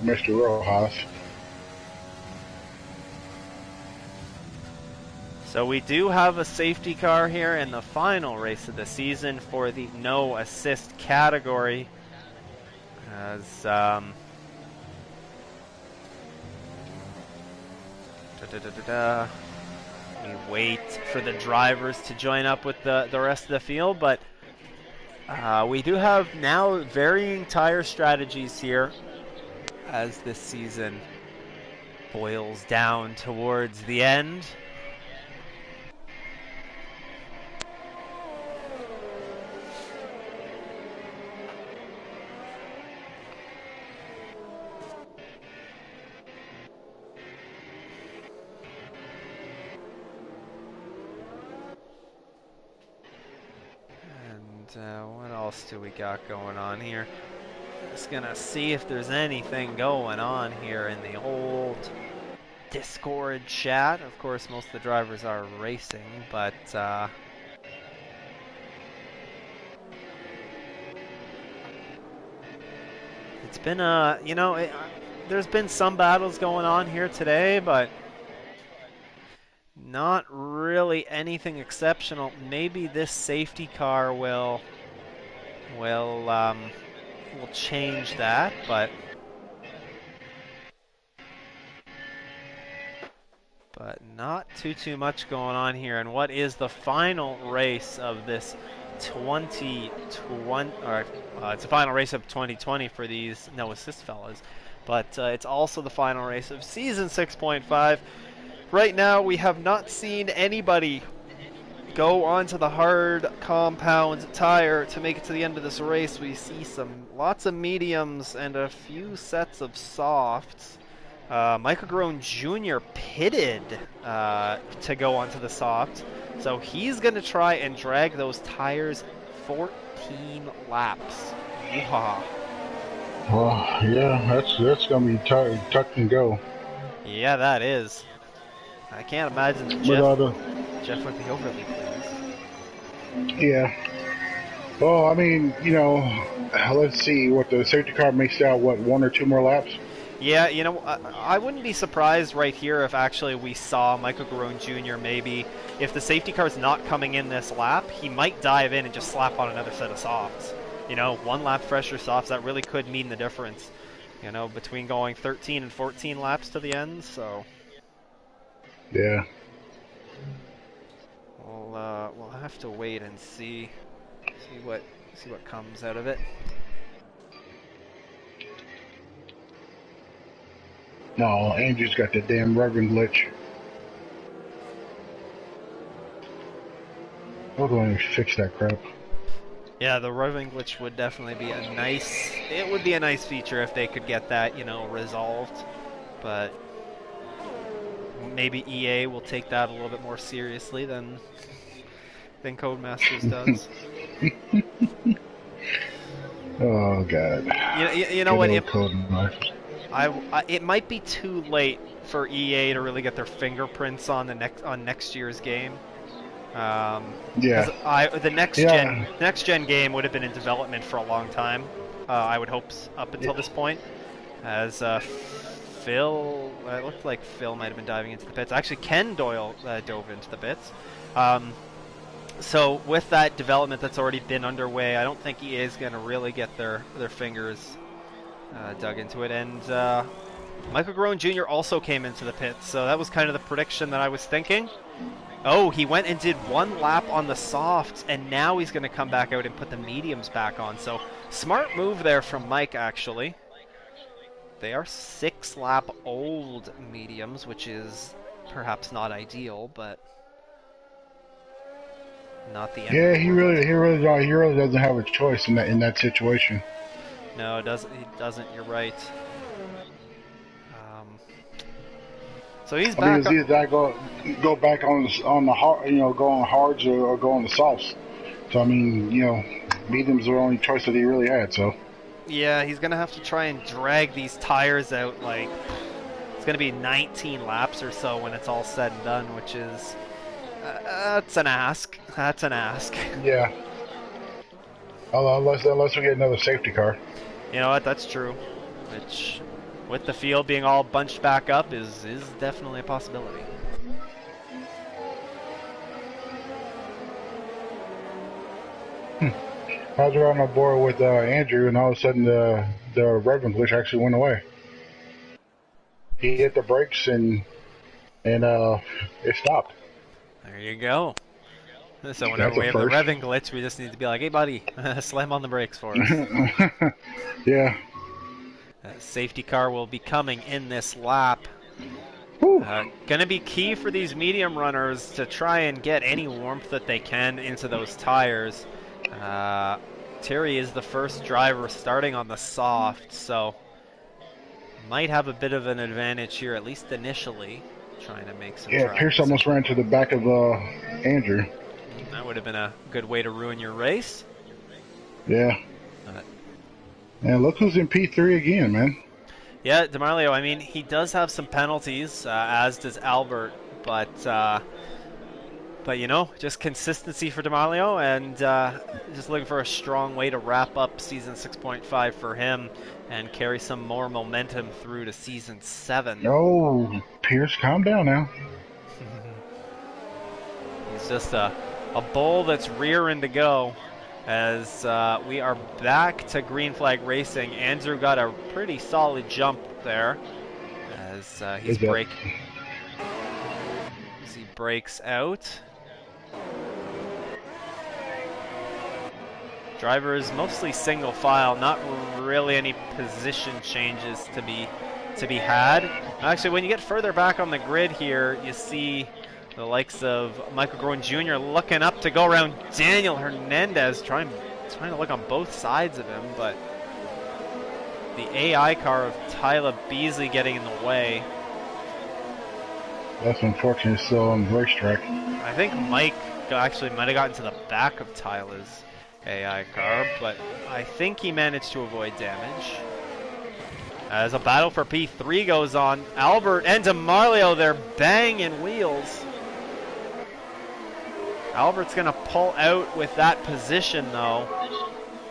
Speaker 2: Mr. Rojas.
Speaker 1: So we do have a safety car here in the final race of the season for the no assist category. As we wait for the drivers to join up with the rest of the field, but we do have now varying tire strategies here as this season boils down towards the end. What else do we got going on here? Just gonna see if there's anything going on here in the old Discord chat. Of course, most of the drivers are racing, but it's been you know, there's been some battles going on here today, but not really anything exceptional. Maybe this safety car will we'll change that, but not too much going on here. And what is the final race of this 2020? Or it's the final race of 2020 for these no assist fellas, but it's also the final race of season 6.5. Right now, we have not seen anybody go onto the hard compound tire to make it to the end of this race. We see lots of mediums and a few sets of softs. Michael Grown Jr. pitted to go onto the soft, so he's going to try and drag those tires 14 laps. Wow.
Speaker 2: Well, yeah, that's gonna be touch and go.
Speaker 1: Yeah, that is. I can't imagine that Jeff would be overly pleased.
Speaker 2: Yeah. Well, I mean, you know, let's see what the safety car makes out. What, 1 or 2 more laps?
Speaker 1: Yeah, you know, I wouldn't be surprised right here if actually we saw Michael Garone Jr. maybe, if the safety car's not coming in this lap, he might dive in and just slap on another set of softs. You know, 1 lap fresher softs, that really could mean the difference, you know, between going 13 and 14 laps to the end, so.
Speaker 2: Yeah.
Speaker 1: We'll have to wait and see what comes out of it.
Speaker 2: No, Andrew's got the damn rubbing glitch. How do I fix that crap?
Speaker 1: Yeah, the rubbing glitch would definitely be a nice feature if they could get that, you know, resolved. But maybe EA will take that a little bit more seriously than Codemasters does.
Speaker 2: Oh God.
Speaker 1: You know what? It might be too late for EA to really get their fingerprints on next year's game.
Speaker 2: Yeah.
Speaker 1: The next gen game would have been in development for a long time. I would hope up until this point, as Phil. It looked like Phil might have been diving into the pits. Actually, Ken Doyle dove into the pits. So with that development that's already been underway, I don't think EA is going to really get their fingers dug into it. And Michael Garone Jr. also came into the pits, so that was kind of the prediction that I was thinking. Oh, he went and did 1 lap on the softs, and now he's going to come back out and put the mediums back on. So smart move there from Mike, actually. They are 6-lap old mediums, which is perhaps not ideal, but not the end.
Speaker 2: Yeah, he really doesn't have a choice in that situation.
Speaker 1: No, he doesn't. You're right. So he's back.
Speaker 2: It's either that go back on the hard, you know, go on hards or go on the softs. So I mean, you know, mediums are the only choice that he really had. So. Yeah,
Speaker 1: he's gonna have to try and drag these tires out. Like, it's gonna be 19 laps or so when it's all said and done, which is that's an ask. That's an ask.
Speaker 2: Yeah. Unless we get another safety car.
Speaker 1: You know what? That's true. Which, with the field being all bunched back up, is definitely a possibility.
Speaker 2: I was on board with Andrew, and all of a sudden the Reverend glitch actually went away. He hit the brakes and it stopped.
Speaker 1: There you go. So whenever we have the revving glitch, we just need to be like, "Hey, buddy, slam on the brakes for us."
Speaker 2: Yeah.
Speaker 1: Safety car will be coming in this lap. Gonna be key for these medium runners to try and get any warmth that they can into those tires. Terry is the first driver starting on the soft, so might have a bit of an advantage here, at least initially, trying to make some
Speaker 2: Yeah, Pierce almost ran to the back of Andrew.
Speaker 1: That would have been a good way to ruin your race.
Speaker 2: Yeah. And look who's in P3 again, man.
Speaker 1: Yeah, DeMarlio, I mean, he does have some penalties, as does Albert, but you know, just consistency for DeMarlio, and just looking for a strong way to wrap up Season 6.5 for him and carry some more momentum through to Season 7.
Speaker 2: Oh, Pierce, calm down now.
Speaker 1: He's just a bull that's rearing to go. as we are back to green flag racing. Andrew got a pretty solid jump there as he breaks out. Driver is mostly single file, not really any position changes to be had. Actually, when you get further back on the grid here, you see the likes of Michael Groen Jr. looking up to go around Daniel Hernandez, trying to look on both sides of him, but the AI car of Tyler Beasley getting in the way.
Speaker 2: That's unfortunate. Still on the racetrack.
Speaker 1: I think Mike actually might have gotten to the back of Tyler's AI car, but I think he managed to avoid damage. As a battle for P3 goes on, Albert and DeMarlio, they're banging wheels. Albert's going to pull out with that position, though.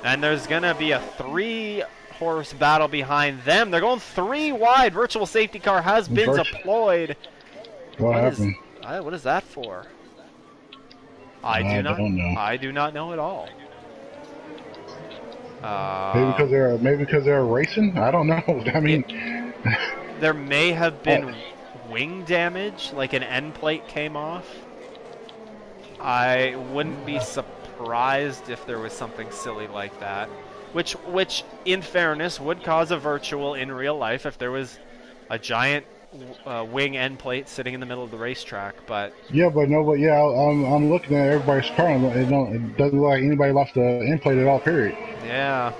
Speaker 1: And there's going to be a 3-horse battle behind them. They're going 3 wide. Virtual safety car has been deployed.
Speaker 2: What happened?
Speaker 1: What is that for? I don't know. I do not know at all.
Speaker 2: Maybe because they're racing. I don't know. I mean,
Speaker 1: there may have been wing damage, like an end plate came off. I wouldn't be surprised if there was something silly like that, which in fairness would cause a virtual in real life if there was a giant wing end plate sitting in the middle of the racetrack. But I'm looking at everybody's car and it doesn't look like anybody lost the end plate at all. Period. Yeah,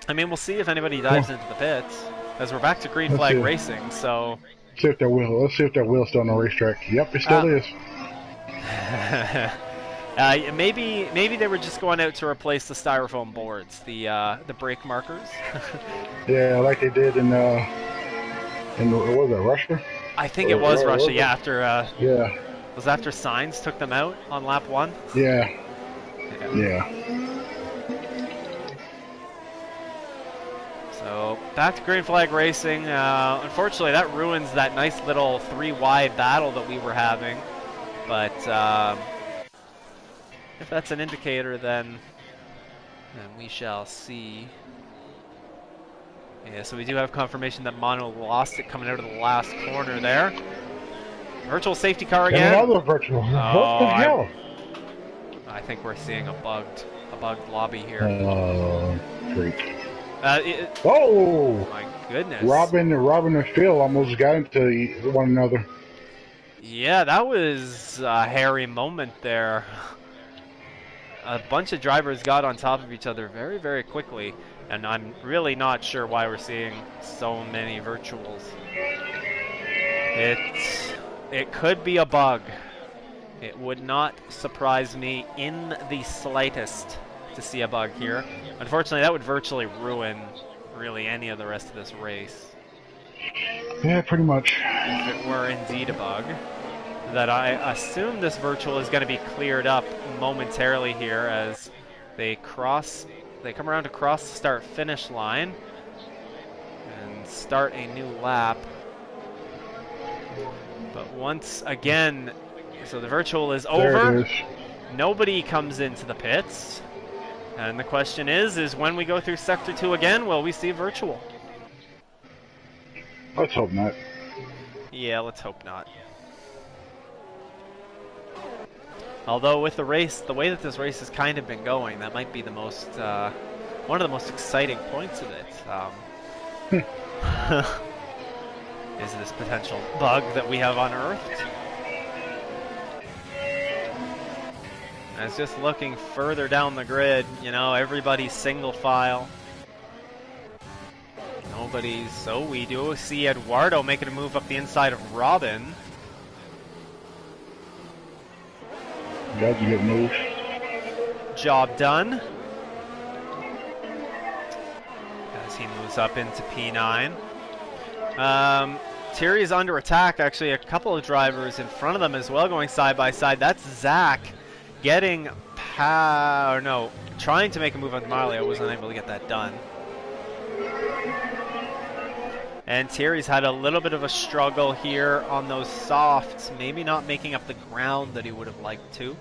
Speaker 1: I mean, we'll see if anybody dives into the pits as we're back to green flag racing. So
Speaker 2: let's see if their wheel's still on the racetrack. Yep, it still is.
Speaker 1: Maybe they were just going out to replace the styrofoam boards, the brake markers.
Speaker 2: Yeah, like they did in what was it, Russia?
Speaker 1: I think it was Russia. Yeah, after
Speaker 2: was
Speaker 1: after Sainz took them out on lap 1.
Speaker 2: Yeah.
Speaker 1: So back to green flag racing. Unfortunately, that ruins that nice little 3 wide battle that we were having. But if that's an indicator, then we shall see. Yeah, so we do have confirmation that Mono lost it coming out of the last corner there. Virtual safety car again.
Speaker 2: And another virtual. What the hell?
Speaker 1: I think we're seeing a bugged lobby here.
Speaker 2: Oh, freak.
Speaker 1: Oh my goodness.
Speaker 2: Robin and Phil almost got into one another.
Speaker 1: Yeah, that was a hairy moment there. A bunch of drivers got on top of each other very, very quickly, and I'm really not sure why we're seeing so many virtuals. It could be a bug. It would not surprise me in the slightest to see a bug here. Unfortunately, that would virtually ruin really any of the rest of this race.
Speaker 2: Yeah, pretty much.
Speaker 1: If it were indeed a bug. That I assume this virtual is going to be cleared up momentarily here as they come around to cross the start-finish line and start a new lap. But once again, so the virtual is over. Nobody comes into the pits. And the question is when we go through Sector 2 again, will we see a virtual?
Speaker 2: Let's hope not.
Speaker 1: Yeah, let's hope not. Although with the race, the way that this race has kind of been going, that might be the most, one of the most exciting points of it. Is this potential bug that we have unearthed. I was just looking further down the grid, you know, everybody's single file. Nobody's, so we do see Eduardo making a move up the inside of Robin.
Speaker 2: That's a good move.
Speaker 1: Job done. As he moves up into P9. Thierry's under attack, actually a couple of drivers in front of them as well going side by side. That's Zach getting trying to make a move on Marley. Wasn't able to get that done. And Thierry's had a little bit of a struggle here on those softs, maybe not making up the ground that he would have liked to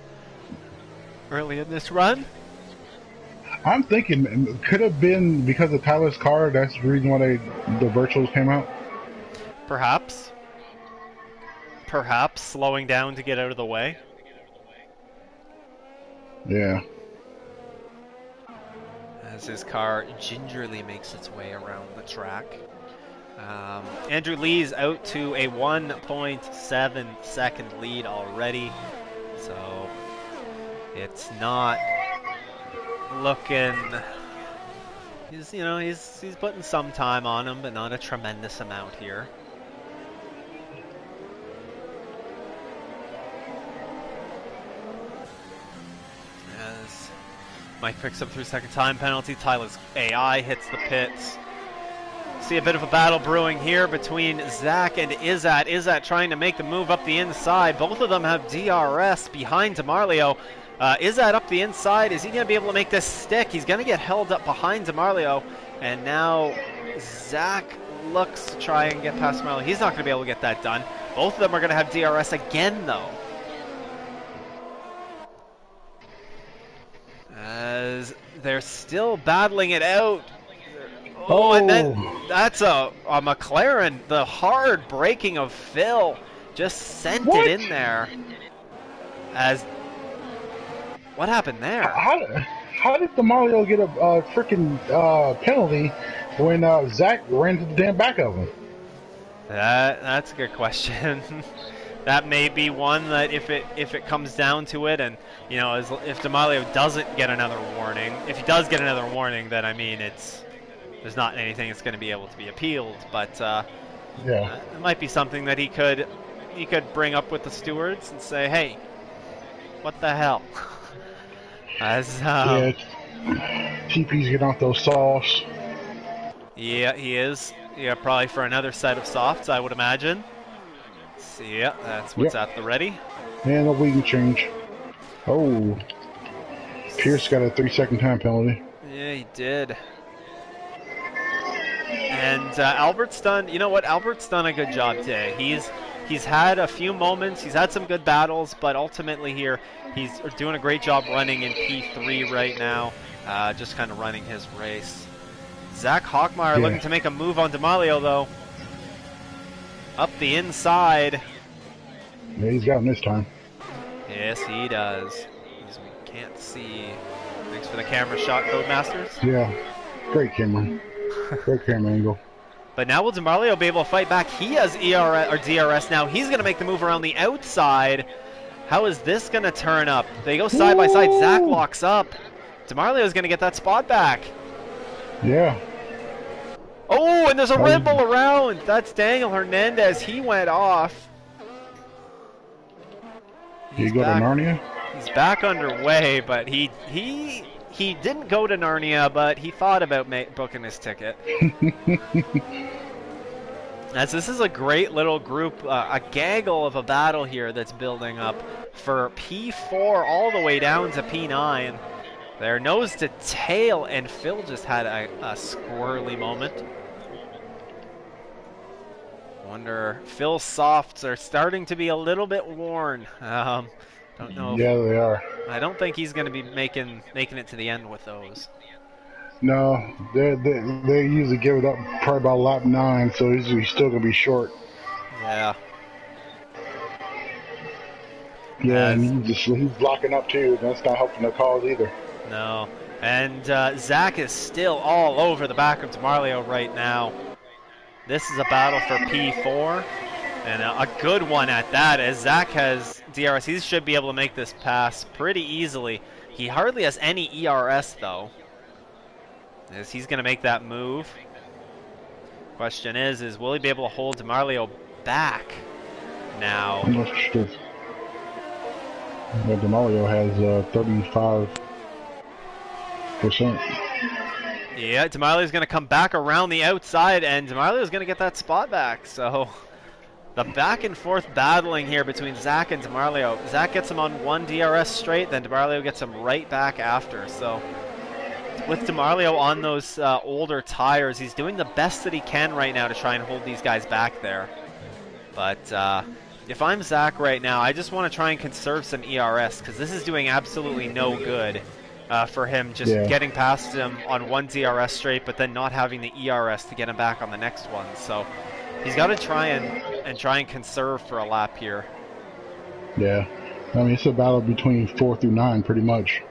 Speaker 1: early in this run.
Speaker 2: I'm thinking could have been because of Tyler's car. That's the reason why the virtuals came out.
Speaker 1: Perhaps. Perhaps slowing down to get out of the way.
Speaker 2: Yeah.
Speaker 1: As his car gingerly makes its way around the track. Andrew Lee's out to a 1.7 second lead already. So it's not looking. He's putting some time on him, but not a tremendous amount here. As Mike picks up through second time penalty, Tyler's AI hits the pits. See a bit of a battle brewing here between Zach and Izzat. Izzat trying to make the move up the inside. Both of them have DRS behind DeMarlio. Izzat up the inside. Is he going to be able to make this stick? He's going to get held up behind DeMarlio. And now Zach looks to try and get past DeMarlio. He's not going to be able to get that done. Both of them are going to have DRS again, though. As they're still battling it out. Oh, and then that's a McLaren. The hard braking of Phil just sent it in there. As what happened there?
Speaker 2: How did DeMarlio get a freaking penalty when Zach ran to the damn back of him?
Speaker 1: That's a good question. That may be one that if it comes down to it, and if DeMarlio doesn't get another warning, if he does get another warning, then I mean there's not anything that's going to be able to be appealed, but
Speaker 2: yeah,
Speaker 1: it might be something that he could bring up with the stewards and say, hey, what the hell? As
Speaker 2: yeah, TP's getting off those softs.
Speaker 1: Yeah, he is. Yeah, probably for another set of softs, I would imagine. So, yeah, that's what's at the ready.
Speaker 2: And a wing change. Oh, Pierce got a 3-second time penalty.
Speaker 1: Yeah, he did. And Albert's done. You know what? Albert's done a good job today. He's had a few moments. He's had some good battles, but ultimately here he's doing a great job running in P3 right now. Just kind of running his race. Zach Hochmeyer looking to make a move on DeMarlio though. Up the inside.
Speaker 2: Yeah, he's got him this time.
Speaker 1: Yes, he does. As we can't see. Thanks for the camera shot, Codemasters.
Speaker 2: Yeah, great camera. Great camera angle.
Speaker 1: But now will DeMarlio be able to fight back? He has ERS or DRS now. He's going to make the move around the outside. How is this going to turn up? They go side by side. Zach locks up. DeMarlio is going to get that spot back.
Speaker 2: Yeah.
Speaker 1: Oh, and there's a Red Bull around. That's Daniel Hernandez. He went off.
Speaker 2: Did he go to Narnia?
Speaker 1: He's back underway, but he didn't go to Narnia, but he thought about booking his ticket. As this is a great little group, a gaggle of a battle here that's building up for P4 all the way down to P9. They're nose to tail, and Phil just had a squirrely moment. Wonder, Phil's softs are starting to be a little bit worn. Don't know.
Speaker 2: Yeah, they are.
Speaker 1: I don't think he's going to be making it to the end with those.
Speaker 2: No, they usually give it up probably about lap 9, so he's still going to be short.
Speaker 1: Yeah.
Speaker 2: Yeah, and he's blocking up too. That's not helping the cause either.
Speaker 1: No. And Zach is still all over the back of DeMarlio right now. This is a battle for P4. And a good one at that, as Zach has DRS. He should be able to make this pass pretty easily. He hardly has any ERS, though, as he's going to make that move. Question is will he be able to hold DeMarlio back now?
Speaker 2: I'm not sure. But DeMarlio has 35%.
Speaker 1: Yeah, DeMarlio's going to come back around the outside, and DeMarlio's going to get that spot back. So the back and forth battling here between Zach and DeMarlio. Zach gets him on one DRS straight, then DeMarlio gets him right back after. So with DeMarlio on those older tires, he's doing the best that he can right now to try and hold these guys back there. But if I'm Zach right now, I just want to try and conserve some ERS, because this is doing absolutely no good for him, just
Speaker 2: Yeah.
Speaker 1: getting past him on one DRS straight, but then not having the ERS to get him back on the next one. So he's got to try and conserve for a lap here.
Speaker 2: Yeah. I mean, it's a battle between 4 through 9, pretty much.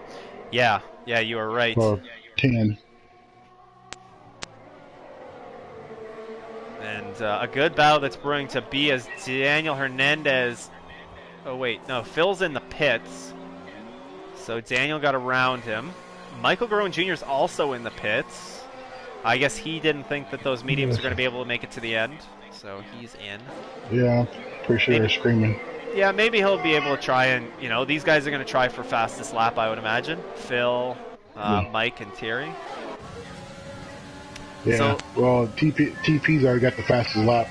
Speaker 1: Yeah, you are right.
Speaker 2: Or 10.
Speaker 1: And a good battle that's brewing to be as Daniel Hernandez. Oh wait, no, Phil's in the pits. So Daniel got around him. Michael Garone Jr. is also in the pits. I guess he didn't think that those mediums were going to be able to make it to the end, so he's in.
Speaker 2: Yeah, pretty sure they're screaming.
Speaker 1: Yeah, maybe he'll be able to try and, these guys are going to try for fastest lap, I would imagine. Phil, Mike, and Thierry.
Speaker 2: Yeah,
Speaker 1: so,
Speaker 2: well, TP's already got the fastest lap.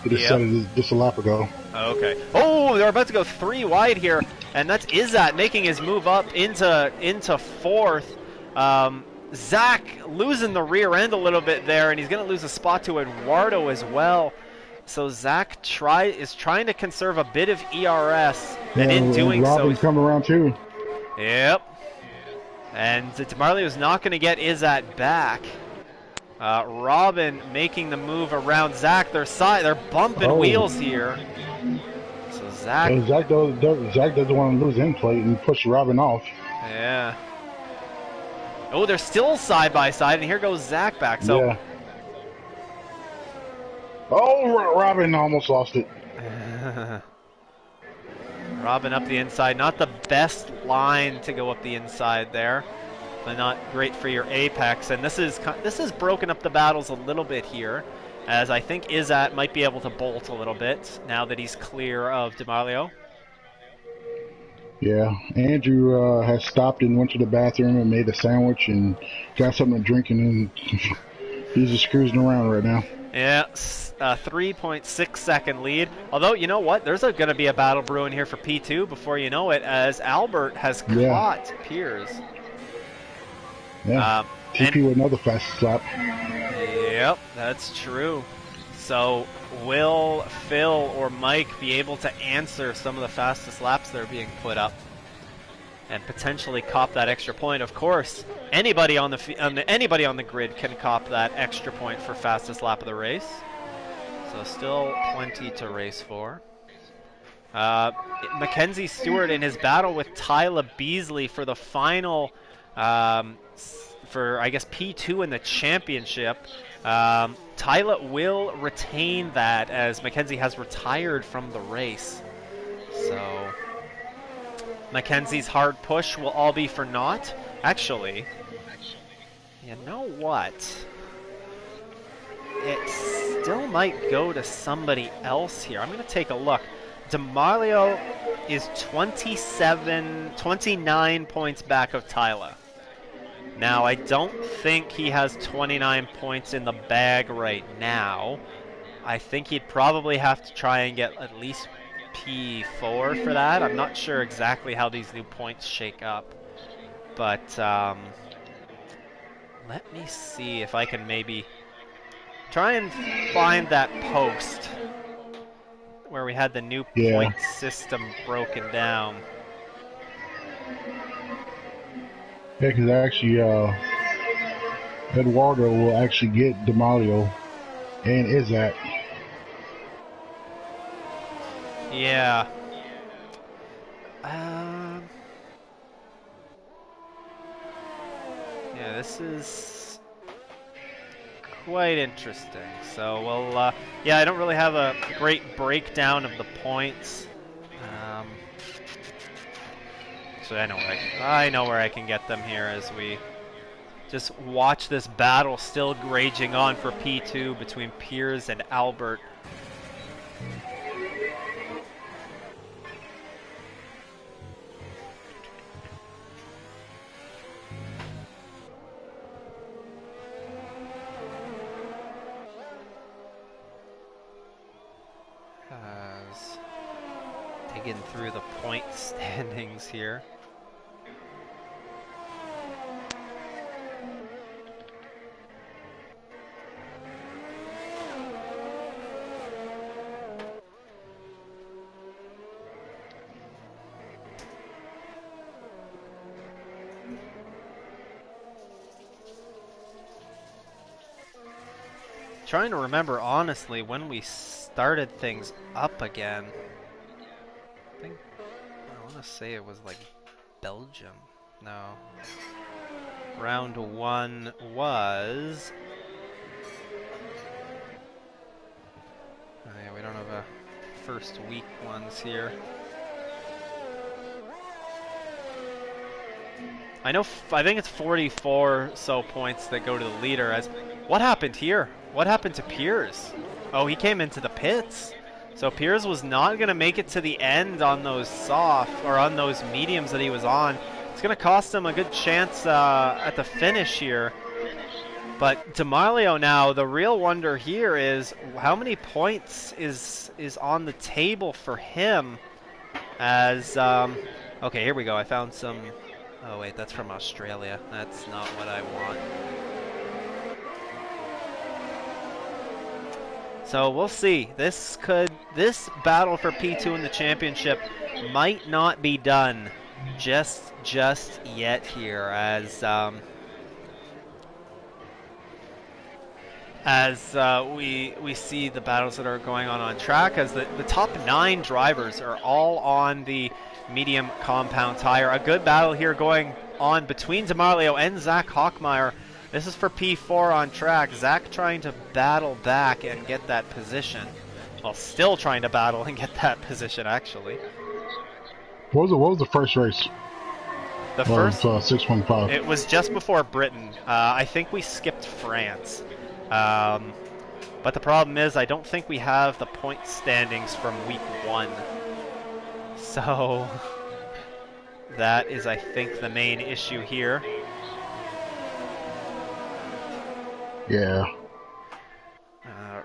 Speaker 2: He just said it just a lap ago.
Speaker 1: Okay. Oh, they're about to go 3 wide here, and that's Izzat making his move up into fourth. Zach losing the rear end a little bit there, and he's going to lose a spot to Eduardo as well. So Zach is trying to conserve a bit of ERS, and in doing so,
Speaker 2: Robin's coming around too.
Speaker 1: Yep. And DeMarlio is not going to get Izzat back. Robin making the move around Zach. They're bumping wheels here. So Zach.
Speaker 2: And Zach doesn't want to lose end plate and push Robin off.
Speaker 1: Yeah. Oh, they're still side by side, and here goes Zach back. So.
Speaker 2: Yeah. Oh, Robin almost lost it.
Speaker 1: Robin up the inside. Not the best line to go up the inside there, but not great for your apex. And this is broken up the battles a little bit here, as I think Izzat might be able to bolt a little bit now that he's clear of DeMarlio.
Speaker 2: Yeah, Andrew has stopped and went to the bathroom and made a sandwich and got something to drink, and he's just cruising around right now.
Speaker 1: Yeah, 3.6 second lead. Although, you know what? There's going to be a battle brewing here for P2 before you know it, as Albert has caught Piers.
Speaker 2: Yeah, TP with another fastest lap.
Speaker 1: Yep, that's true. So will Phil or Mike be able to answer some of the fastest laps that are being put up and potentially cop that extra point? Of course, anybody on the grid can cop that extra point for fastest lap of the race. So still plenty to race for. Mackenzie Stewart in his battle with Tyler Beasley for the final, for I guess P2 in the championship. Tyler will retain that as Mackenzie has retired from the race. So Mackenzie's hard push will all be for naught. Actually, you know what? It still might go to somebody else here. I'm going to take a look. DeMarlio is 29 points back of Tyler. Now, I don't think he has 29 points in the bag right now. I think he'd probably have to try and get at least P4 for that. I'm not sure exactly how these new points shake up. But let me see if I can maybe try and find that post where we had the new point system broken down.
Speaker 2: Yeah, because actually, Eduardo will actually get DeMarlio and Izzat.
Speaker 1: Yeah. Yeah, this is quite interesting. So, well, yeah, I don't really have a great breakdown of the points. So I know where I can get them here as we just watch this battle still raging on for P2 between Piers and Albert. Digging through the point standings here. trying to remember honestly when we started things up again. I want to say it was like Belgium. No. Round 1 was... Oh yeah, we don't have a first week ones here. I think it's 44 so points that go to the leader. As what happened here? What happened to Piers? Oh, he came into the pits. So Piers was not going to make it to the end on those soft, or on those mediums that he was on. It's going to cost him a good chance at the finish here. But DeMarlio now, the real wonder here is how many points is on the table for him. As, okay, here we go. I found some... Oh wait, that's from Australia. That's not what I want. So we'll see. This battle for P2 in the championship might not be done just yet here, as we see the battles that are going on track, as the top 9 drivers are all on the medium compound tire. A good battle here going on between DeMarlio and Zach Hochmeyer. This is for P4 on track. Zach trying to battle back and get that position. Well, still trying to battle and get that position, actually.
Speaker 2: What was the first race?
Speaker 1: The first
Speaker 2: 615.
Speaker 1: It was just before Britain. I think we skipped France. But the problem is I don't think we have the point standings from week 1. So that is, I think, the main issue here.
Speaker 2: Yeah.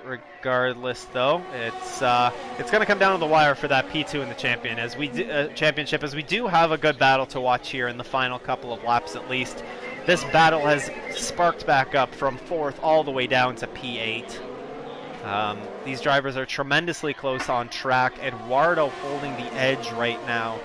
Speaker 1: Regardless, though, it's going to come down to the wire for that P2 in the championship, as we do have a good battle to watch here in the final couple of laps at least. This battle has sparked back up from 4th all the way down to P8. These drivers are tremendously close on track. Eduardo holding the edge right now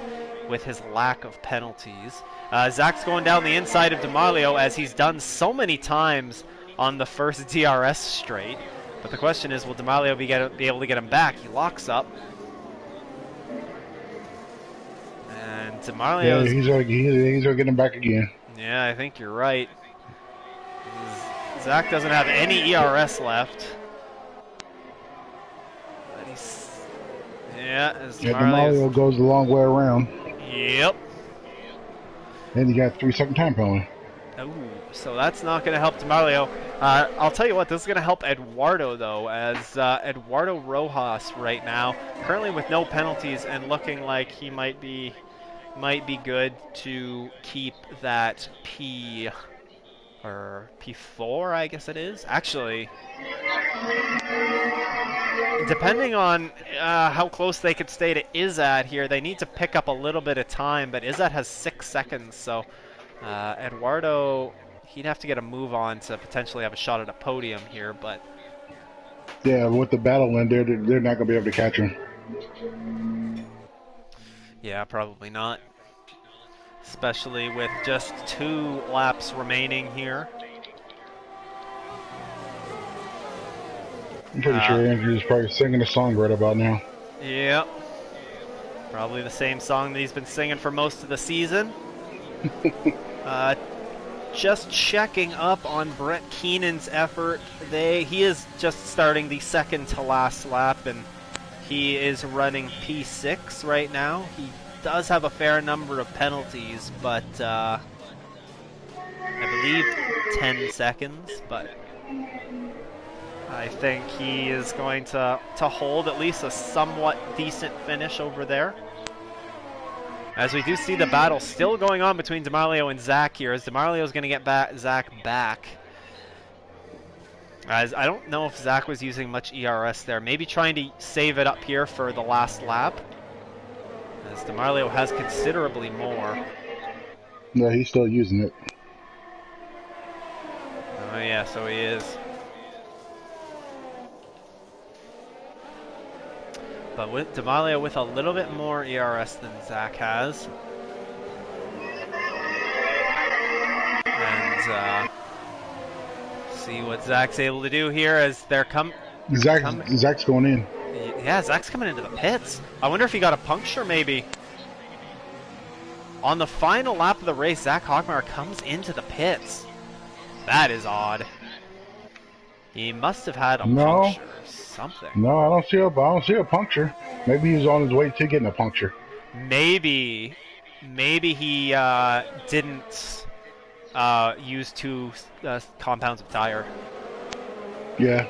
Speaker 1: with his lack of penalties. Zach's going down the inside of DeMarlio, as he's done so many times on the first DRS straight. But the question is, will DeMarlio be able to get him back? He locks up. And DeMarlio...
Speaker 2: Yeah, he's gonna get him back again.
Speaker 1: Yeah, I think you're right. Zach doesn't have any ERS left. But he's... Yeah, as
Speaker 2: DeMarlio goes the long way around.
Speaker 1: Yep.
Speaker 2: And he got 3-second time penalty.
Speaker 1: Oh, so that's not going to help DeMarlio. I'll tell you what, this is going to help Eduardo, though, as Eduardo Rojas right now, currently with no penalties and looking like he might be good to keep that P4, I guess it is. Actually, depending on how close they could stay to Izzat here, they need to pick up a little bit of time, but Izzat has 6 seconds, so Eduardo, he'd have to get a move on to potentially have a shot at a podium here, but...
Speaker 2: Yeah, with the battle in, they're not going to be able to catch him.
Speaker 1: Yeah, probably not. Especially with just 2 laps remaining here.
Speaker 2: I'm pretty sure Andrew's probably singing a song right about now.
Speaker 1: Yep. Probably the same song that he's been singing for most of the season. Just checking up on Brett Keenan's effort. He is just starting the second to last lap, and he is running P6 right now. He does have a fair number of penalties, but I believe 10 seconds, but I think he is going to hold at least a somewhat decent finish over there. As we do see the battle still going on between DeMarlio and Zach here, as DeMarlio is going to get Zach back. As I don't know if Zach was using much ERS there. Maybe trying to save it up here for the last lap. As DeMarlio has considerably more.
Speaker 2: No, he's still using it.
Speaker 1: Oh yeah, so he is. But with DeMarlio with a little bit more ERS than Zach has. And See what Zach's able to do here as they're coming.
Speaker 2: Zach's going in.
Speaker 1: Yeah, Zach's coming into the pits. I wonder if he got a puncture maybe. On the final lap of the race, Zach Hochmeyer comes into the pits. That is odd. He must have had a puncture or something.
Speaker 2: No, I don't see a puncture. Maybe he was on his way to getting a puncture.
Speaker 1: Maybe he didn't use 2 compounds of tire.
Speaker 2: Yeah,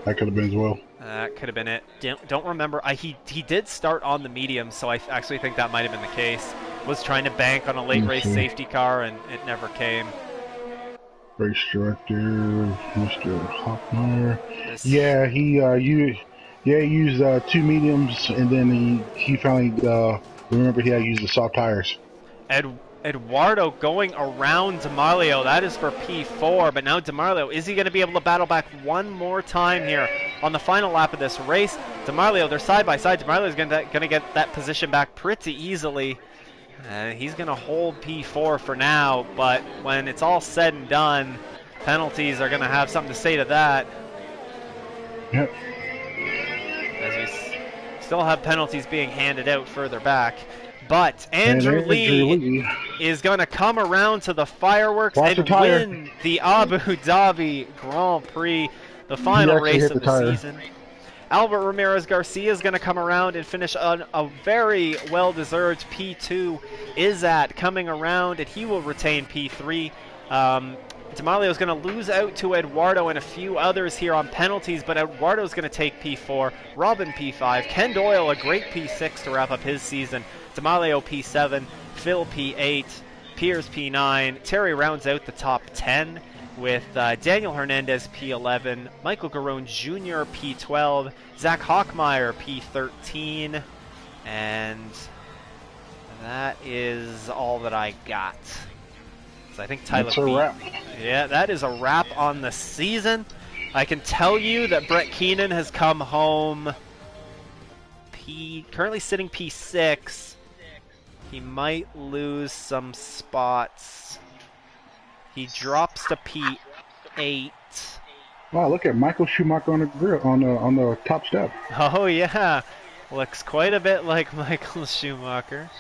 Speaker 2: that could have been as well.
Speaker 1: That could have been it. Don't remember. He did start on the medium, so I actually think that might have been the case. Was trying to bank on a late race safety car, and it never came.
Speaker 2: Race director, Mr. Hochmeyer. Yeah, he used 2 mediums, and then he finally remembered he had to use the soft tires.
Speaker 1: Eduardo going around DeMarlio. That is for P4, but now DeMarlio, is he going to be able to battle back one more time here on the final lap of this race? DeMarlio, they're side by side. DeMarlio is going to get that position back pretty easily. He's going to hold P4 for now, but when it's all said and done, penalties are going to have something to say to that.
Speaker 2: Yep.
Speaker 1: As we still have penalties being handed out further back. But Andrew Lee is going to come around to the fireworks and win the Abu Dhabi Grand Prix, the final race of the season. Albert Ramirez Garcia is going to come around and finish on a very well-deserved P2. Izat coming around, and he will retain P3. DeMarlio is going to lose out to Eduardo and a few others here on penalties, but Eduardo is going to take P4. Robin P5. Ken Doyle, a great P6 to wrap up his season. DeMarlio P7. Phil P8. Piers P9. Terry rounds out the top 10. With Daniel Hernandez P11, Michael Garone Jr. P12, Zach Hochmeyer P13, and that is all that I got. So I think Tyler
Speaker 2: That's a wrap.
Speaker 1: Yeah, that is a wrap on the season. I can tell you that Brett Keenan has come home currently sitting P6. He might lose some spots. He drops to P8.
Speaker 2: Wow, look at Michael Schumacher on the grill on the top step.
Speaker 1: Oh yeah, looks quite a bit like Michael Schumacher.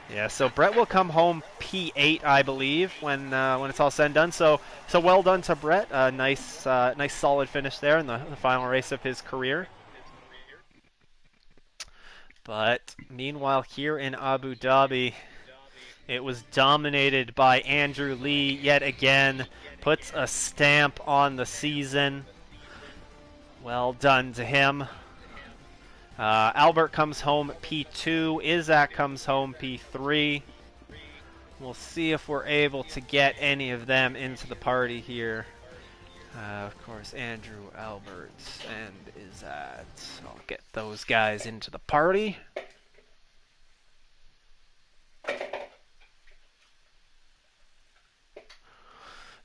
Speaker 1: Yeah, so Brett will come home P8, I believe, when it's all said and done. So well done to Brett. Nice solid finish there in the final race of his career. But meanwhile, here in Abu Dhabi, it was dominated by Andrew Lee yet again. Puts a stamp on the season. Well done to him. Albert comes home P2. Isaac comes home P3. We'll see if we're able to get any of them into the party here. Of course, Andrew, Albert, and Isaac. I'll get those guys into the party.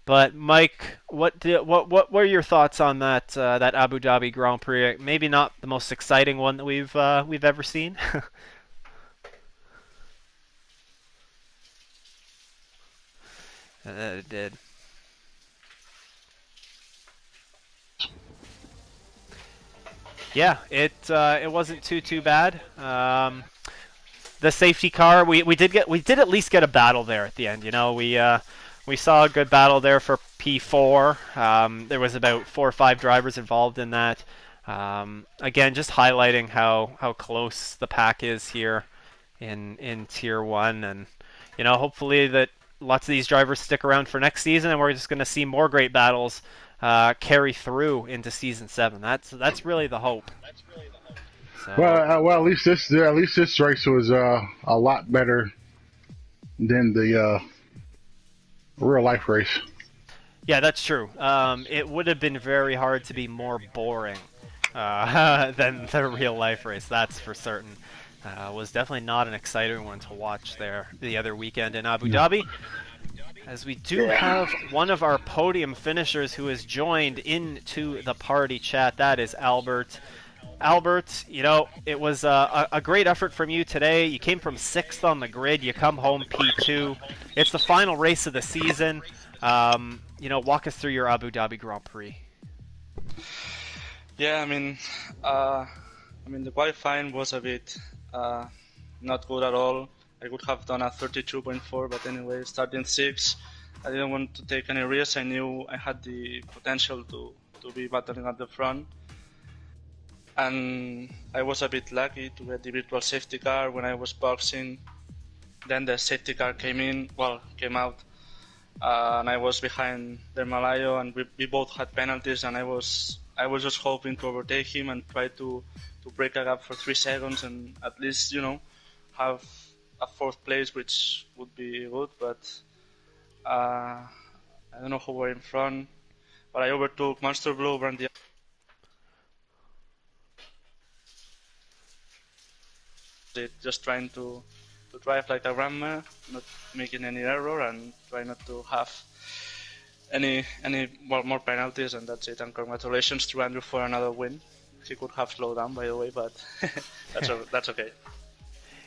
Speaker 1: But Mike, what were your thoughts on that Abu Dhabi Grand Prix? Maybe not the most exciting one that we've ever seen. It did. Yeah, it wasn't too bad. The safety car, we did at least get a battle there at the end. You know, we saw a good battle there for P4. There was about 4 or 5 drivers involved in that. Again, just highlighting how close the pack is here in Tier 1, and you know, hopefully that lots of these drivers stick around for next season, and we're just going to see more great battles carry through into Season 7. That's really the hope. So,
Speaker 2: well, at least this race was a lot better than the real life race.
Speaker 1: Yeah, that's true. It would have been very hard to be more boring than the real life race. That's for certain. Was definitely not an exciting one to watch there the other weekend in Abu Dhabi. As we do have one of our podium finishers who has joined into the party chat. That is Albert. Albert, you know, it was a great effort from you today. You came from 6th on the grid. You come home P2. It's the final race of the season. You know, walk us through your Abu Dhabi Grand Prix.
Speaker 3: Yeah, uh, the qualifying was a bit not good at all. I could have done a 32.4, but anyway, starting 6, I didn't want to take any risks. I knew I had the potential to be battling at the front. And I was a bit lucky to get the virtual safety car when I was boxing. Then the safety car came out, and I was behind the Malayo, and we both had penalties, and I was just hoping to overtake him and try to break a gap for 3 seconds and at least, have a 4th place, which would be good, but I don't know who were in front, but I overtook Monster Blue over on the just trying to drive like a grandma, not making any error, and try not to have any more penalties, and that's it. And congratulations to Andrew for another win. He could have slowed down, by the way, but that's okay.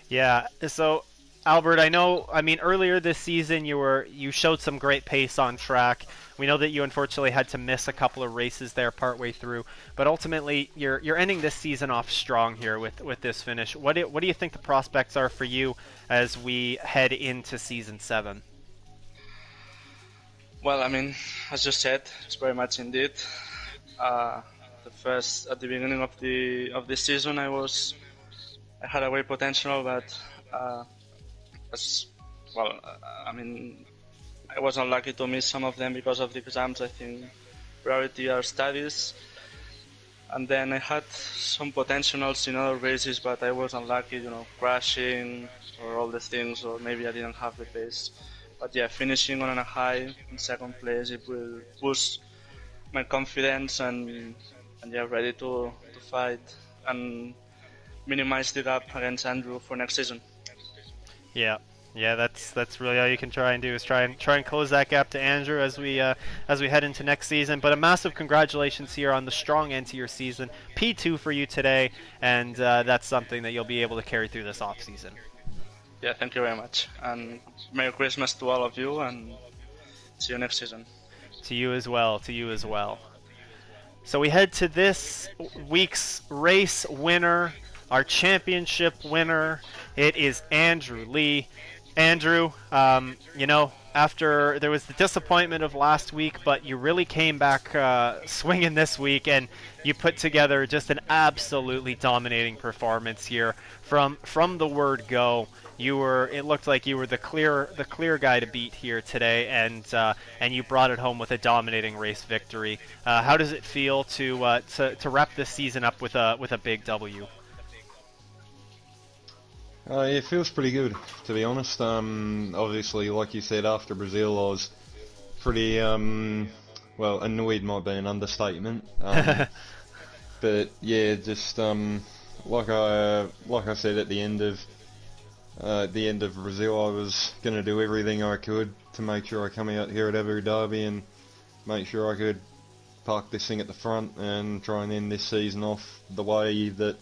Speaker 1: Yeah. So, Albert, I mean, earlier this season you showed some great pace on track. We know that you unfortunately had to miss a couple of races there partway through, but ultimately you're ending this season off strong here with this finish. What do you think the prospects are for you as we head into season 7?
Speaker 3: Well, as you said, it's very much indeed. At the beginning of the season, I had a great potential, but as well, I was unlucky to miss some of them because of the exams. I think priority are studies, and then I had some potentials in other races, but I was unlucky, crashing or all the things, or maybe I didn't have the pace. But yeah, finishing on a high in 2nd place, it will boost my confidence and yeah, ready to fight and minimize the gap against Andrew for next season.
Speaker 1: Yeah. Yeah, that's really all you can try and do is try and close that gap to Andrew as we head into next season. But a massive congratulations here on the strong end to your season, P2 for you today, and that's something that you'll be able to carry through this off season.
Speaker 3: Yeah, thank you very much, and Merry Christmas to all of you, and see you next season.
Speaker 1: To you as well. To you as well. So we head to this week's race winner, our championship winner. It is Andrew Lee. Andrew, after there was the disappointment of last week, but you really came back swinging this week, and you put together just an absolutely dominating performance here from the word go. It looked like you were the clear guy to beat here today, and you brought it home with a dominating race victory. How does it feel to wrap this season up with a big W?
Speaker 4: It feels pretty good, to be honest. Obviously, like you said, after Brazil, I was pretty, annoyed might be an understatement. But yeah, just like I said at the end of Brazil, I was going to do everything I could to make sure I come out here at Abu Dhabi and make sure I could park this thing at the front and try and end this season off the way that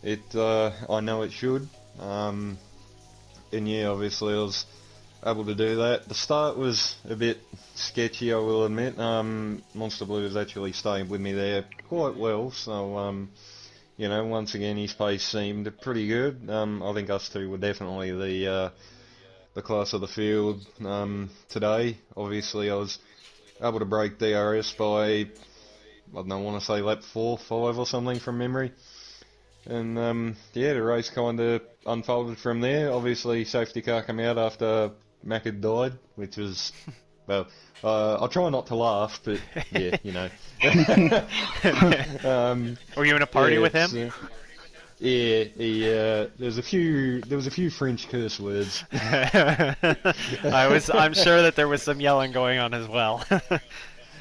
Speaker 4: I know it should. And yeah, obviously I was able to do that. The start was a bit sketchy, I will admit. Monster Blue has actually stayed with me there quite well, so once again his pace seemed pretty good. I think us two were definitely the class of the field today. Obviously I was able to break DRS by, I want to say lap 4, 5 or something from memory. And the race kind of unfolded from there. Obviously, safety car came out after Mac had died, which was, well, I'll try not to laugh, but yeah,
Speaker 1: Were you in a party with him?
Speaker 4: Yeah, there was a few French curse words.
Speaker 1: I'm sure that there was some yelling going on as well.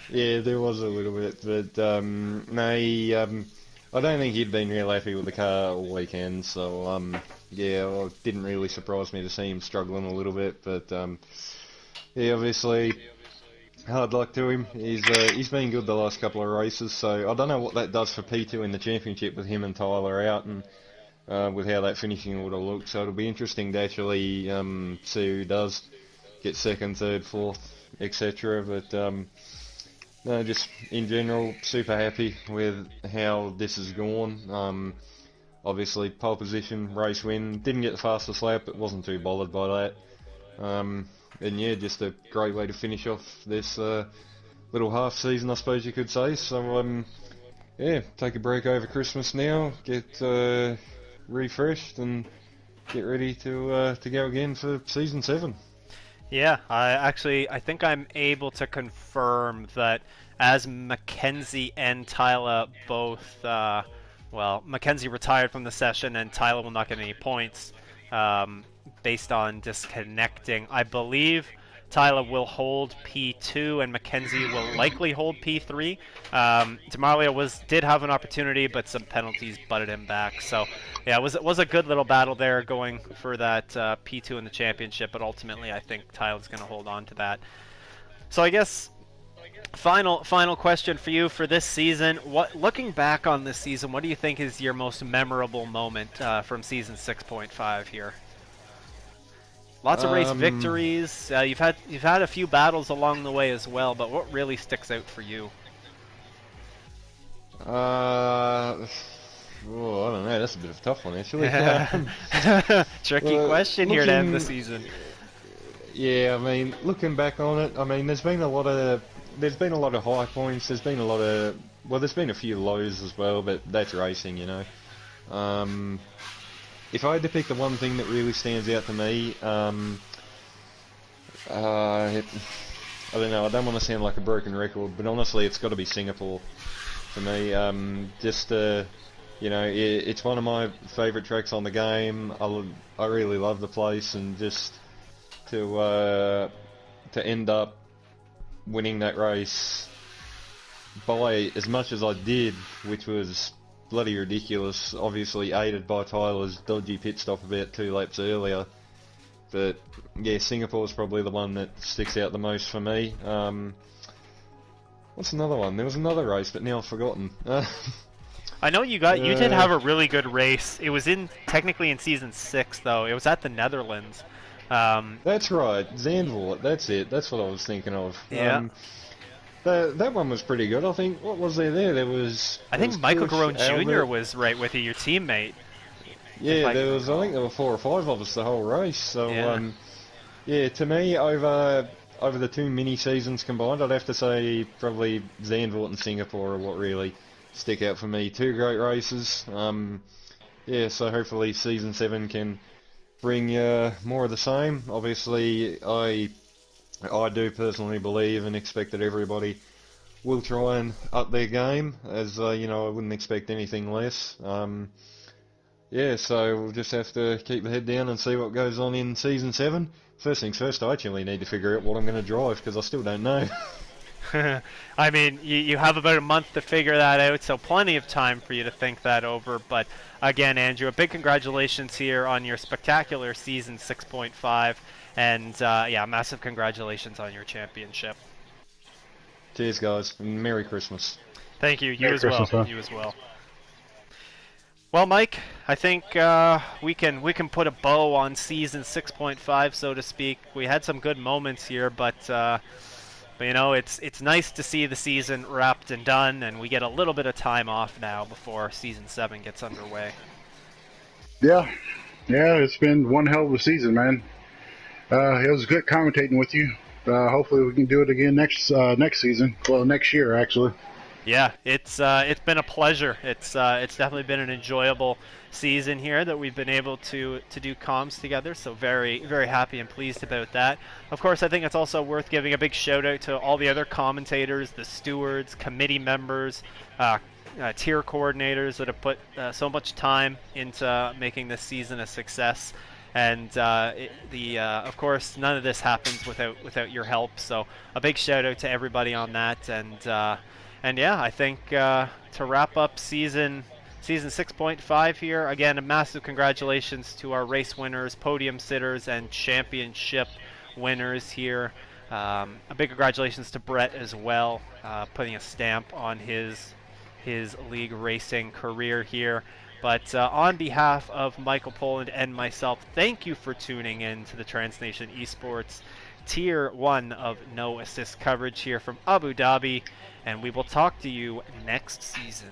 Speaker 4: Yeah, there was a little bit, but no, I don't think he'd been real happy with the car all weekend, so it didn't really surprise me to see him struggling a little bit, but yeah, obviously hard luck to him. He's been good the last couple of races, so I don't know what that does for P2 in the championship with him and Tyler out, and with how that finishing order looks. So it'll be interesting to actually see who does get second, third, fourth, etc. But no, just in general, super happy with how this has gone. Obviously, pole position, race win. Didn't get the fastest lap, but wasn't too bothered by that. And yeah, just a great way to finish off this little half season, I suppose you could say. So yeah, take a break over Christmas now, get refreshed, and get ready to go again for season 7.
Speaker 1: Yeah, I think I'm able to confirm that as Mackenzie and Tyler both, well, Mackenzie retired from the session and Tyler will not get any points based on disconnecting. I believe Tyler will hold P2 and Mackenzie will likely hold P3. Demario did have an opportunity, but some penalties butted him back. So yeah, it was a good little battle there going for that P2 in the championship, but ultimately I think Tyler's going to hold on to that. So I guess final question for you for this season. Looking back on this season, what do you think is your most memorable moment from season 6.5 here? Lots of race victories. You've had a few battles along the way as well, but what really sticks out for you?
Speaker 4: I don't know. That's a bit of a tough one, actually.
Speaker 1: Tricky question here to end the season.
Speaker 4: Yeah, I mean, looking back on it, I mean, there's been a lot of high points. There's been a few lows as well, but that's racing, you know. If I had to pick the one thing that really stands out to me, I don't know, I don't want to sound like a broken record, but honestly it's got to be Singapore for me. You know, it's one of my favourite tracks on the game. I really love the place, and just to end up winning that race by as much as I did, which was bloody ridiculous, obviously aided by Tyler's dodgy pit stop about 2 laps earlier. But yeah, Singapore's probably the one that sticks out the most for me. What's another one? There was another race, but now I've forgotten.
Speaker 1: I know you did have a really good race. It was technically in season 6 though. It was at the Netherlands.
Speaker 4: That's right, Zandvoort. That's it. That's what I was thinking of.
Speaker 1: Yeah.
Speaker 4: That one was pretty good. I think, what was there? I
Speaker 1: think Michael Garone Jr. was right with you, your teammate.
Speaker 4: Yeah, I think there were 4 or 5 of us the whole race. So, yeah, to me, over the 2 mini seasons combined, I'd have to say probably Zandvoort and Singapore are what really stick out for me. 2 great races. Yeah, so hopefully season 7 can bring more of the same. Obviously, I do personally believe and expect that everybody will try and up their game, as you know, I wouldn't expect anything less. Yeah, so we'll just have to keep the head down and see what goes on in season 7. First things first, I actually need to figure out what I'm going to drive, because I still don't know.
Speaker 1: I mean, you have about a month to figure that out, so plenty of time for you to think that over. But again, Andrew, a big congratulations here on your spectacular season 6.5. And yeah, massive congratulations on your championship.
Speaker 4: Cheers, guys, and Merry Christmas.
Speaker 1: Thank you.
Speaker 2: Merry Christmas,
Speaker 1: well.
Speaker 2: huh?
Speaker 1: You as well. Well, Mike, I think we can put a bow on season 6.5, so to speak. We had some good moments here, but you know, it's nice to see the season wrapped and done, and we get a little bit of time off now before season 7 gets underway.
Speaker 2: Yeah, it's been one hell of a season, man. It was good commentating with you. Hopefully we can do it again next season. Well, next year, actually.
Speaker 1: Yeah, it's been a pleasure. It's definitely been an enjoyable season here that we've been able to do comms together. So very, very happy and pleased about that. Of course, I think it's also worth giving a big shout out to all the other commentators, the stewards, committee members, tier coordinators that have put so much time into making this season a success. And of course, none of this happens without your help. So a big shout out to everybody on that. And yeah, I think to wrap up season 6.5 here, again, a massive congratulations to our race winners, podium sitters, and championship winners here. A big congratulations to Brett as well, putting a stamp on his league racing career here. But on behalf of Michael Poland and myself, thank you for tuning in to the Transnation Esports Tier 1 of No Assist coverage here from Abu Dhabi, and we will talk to you next season.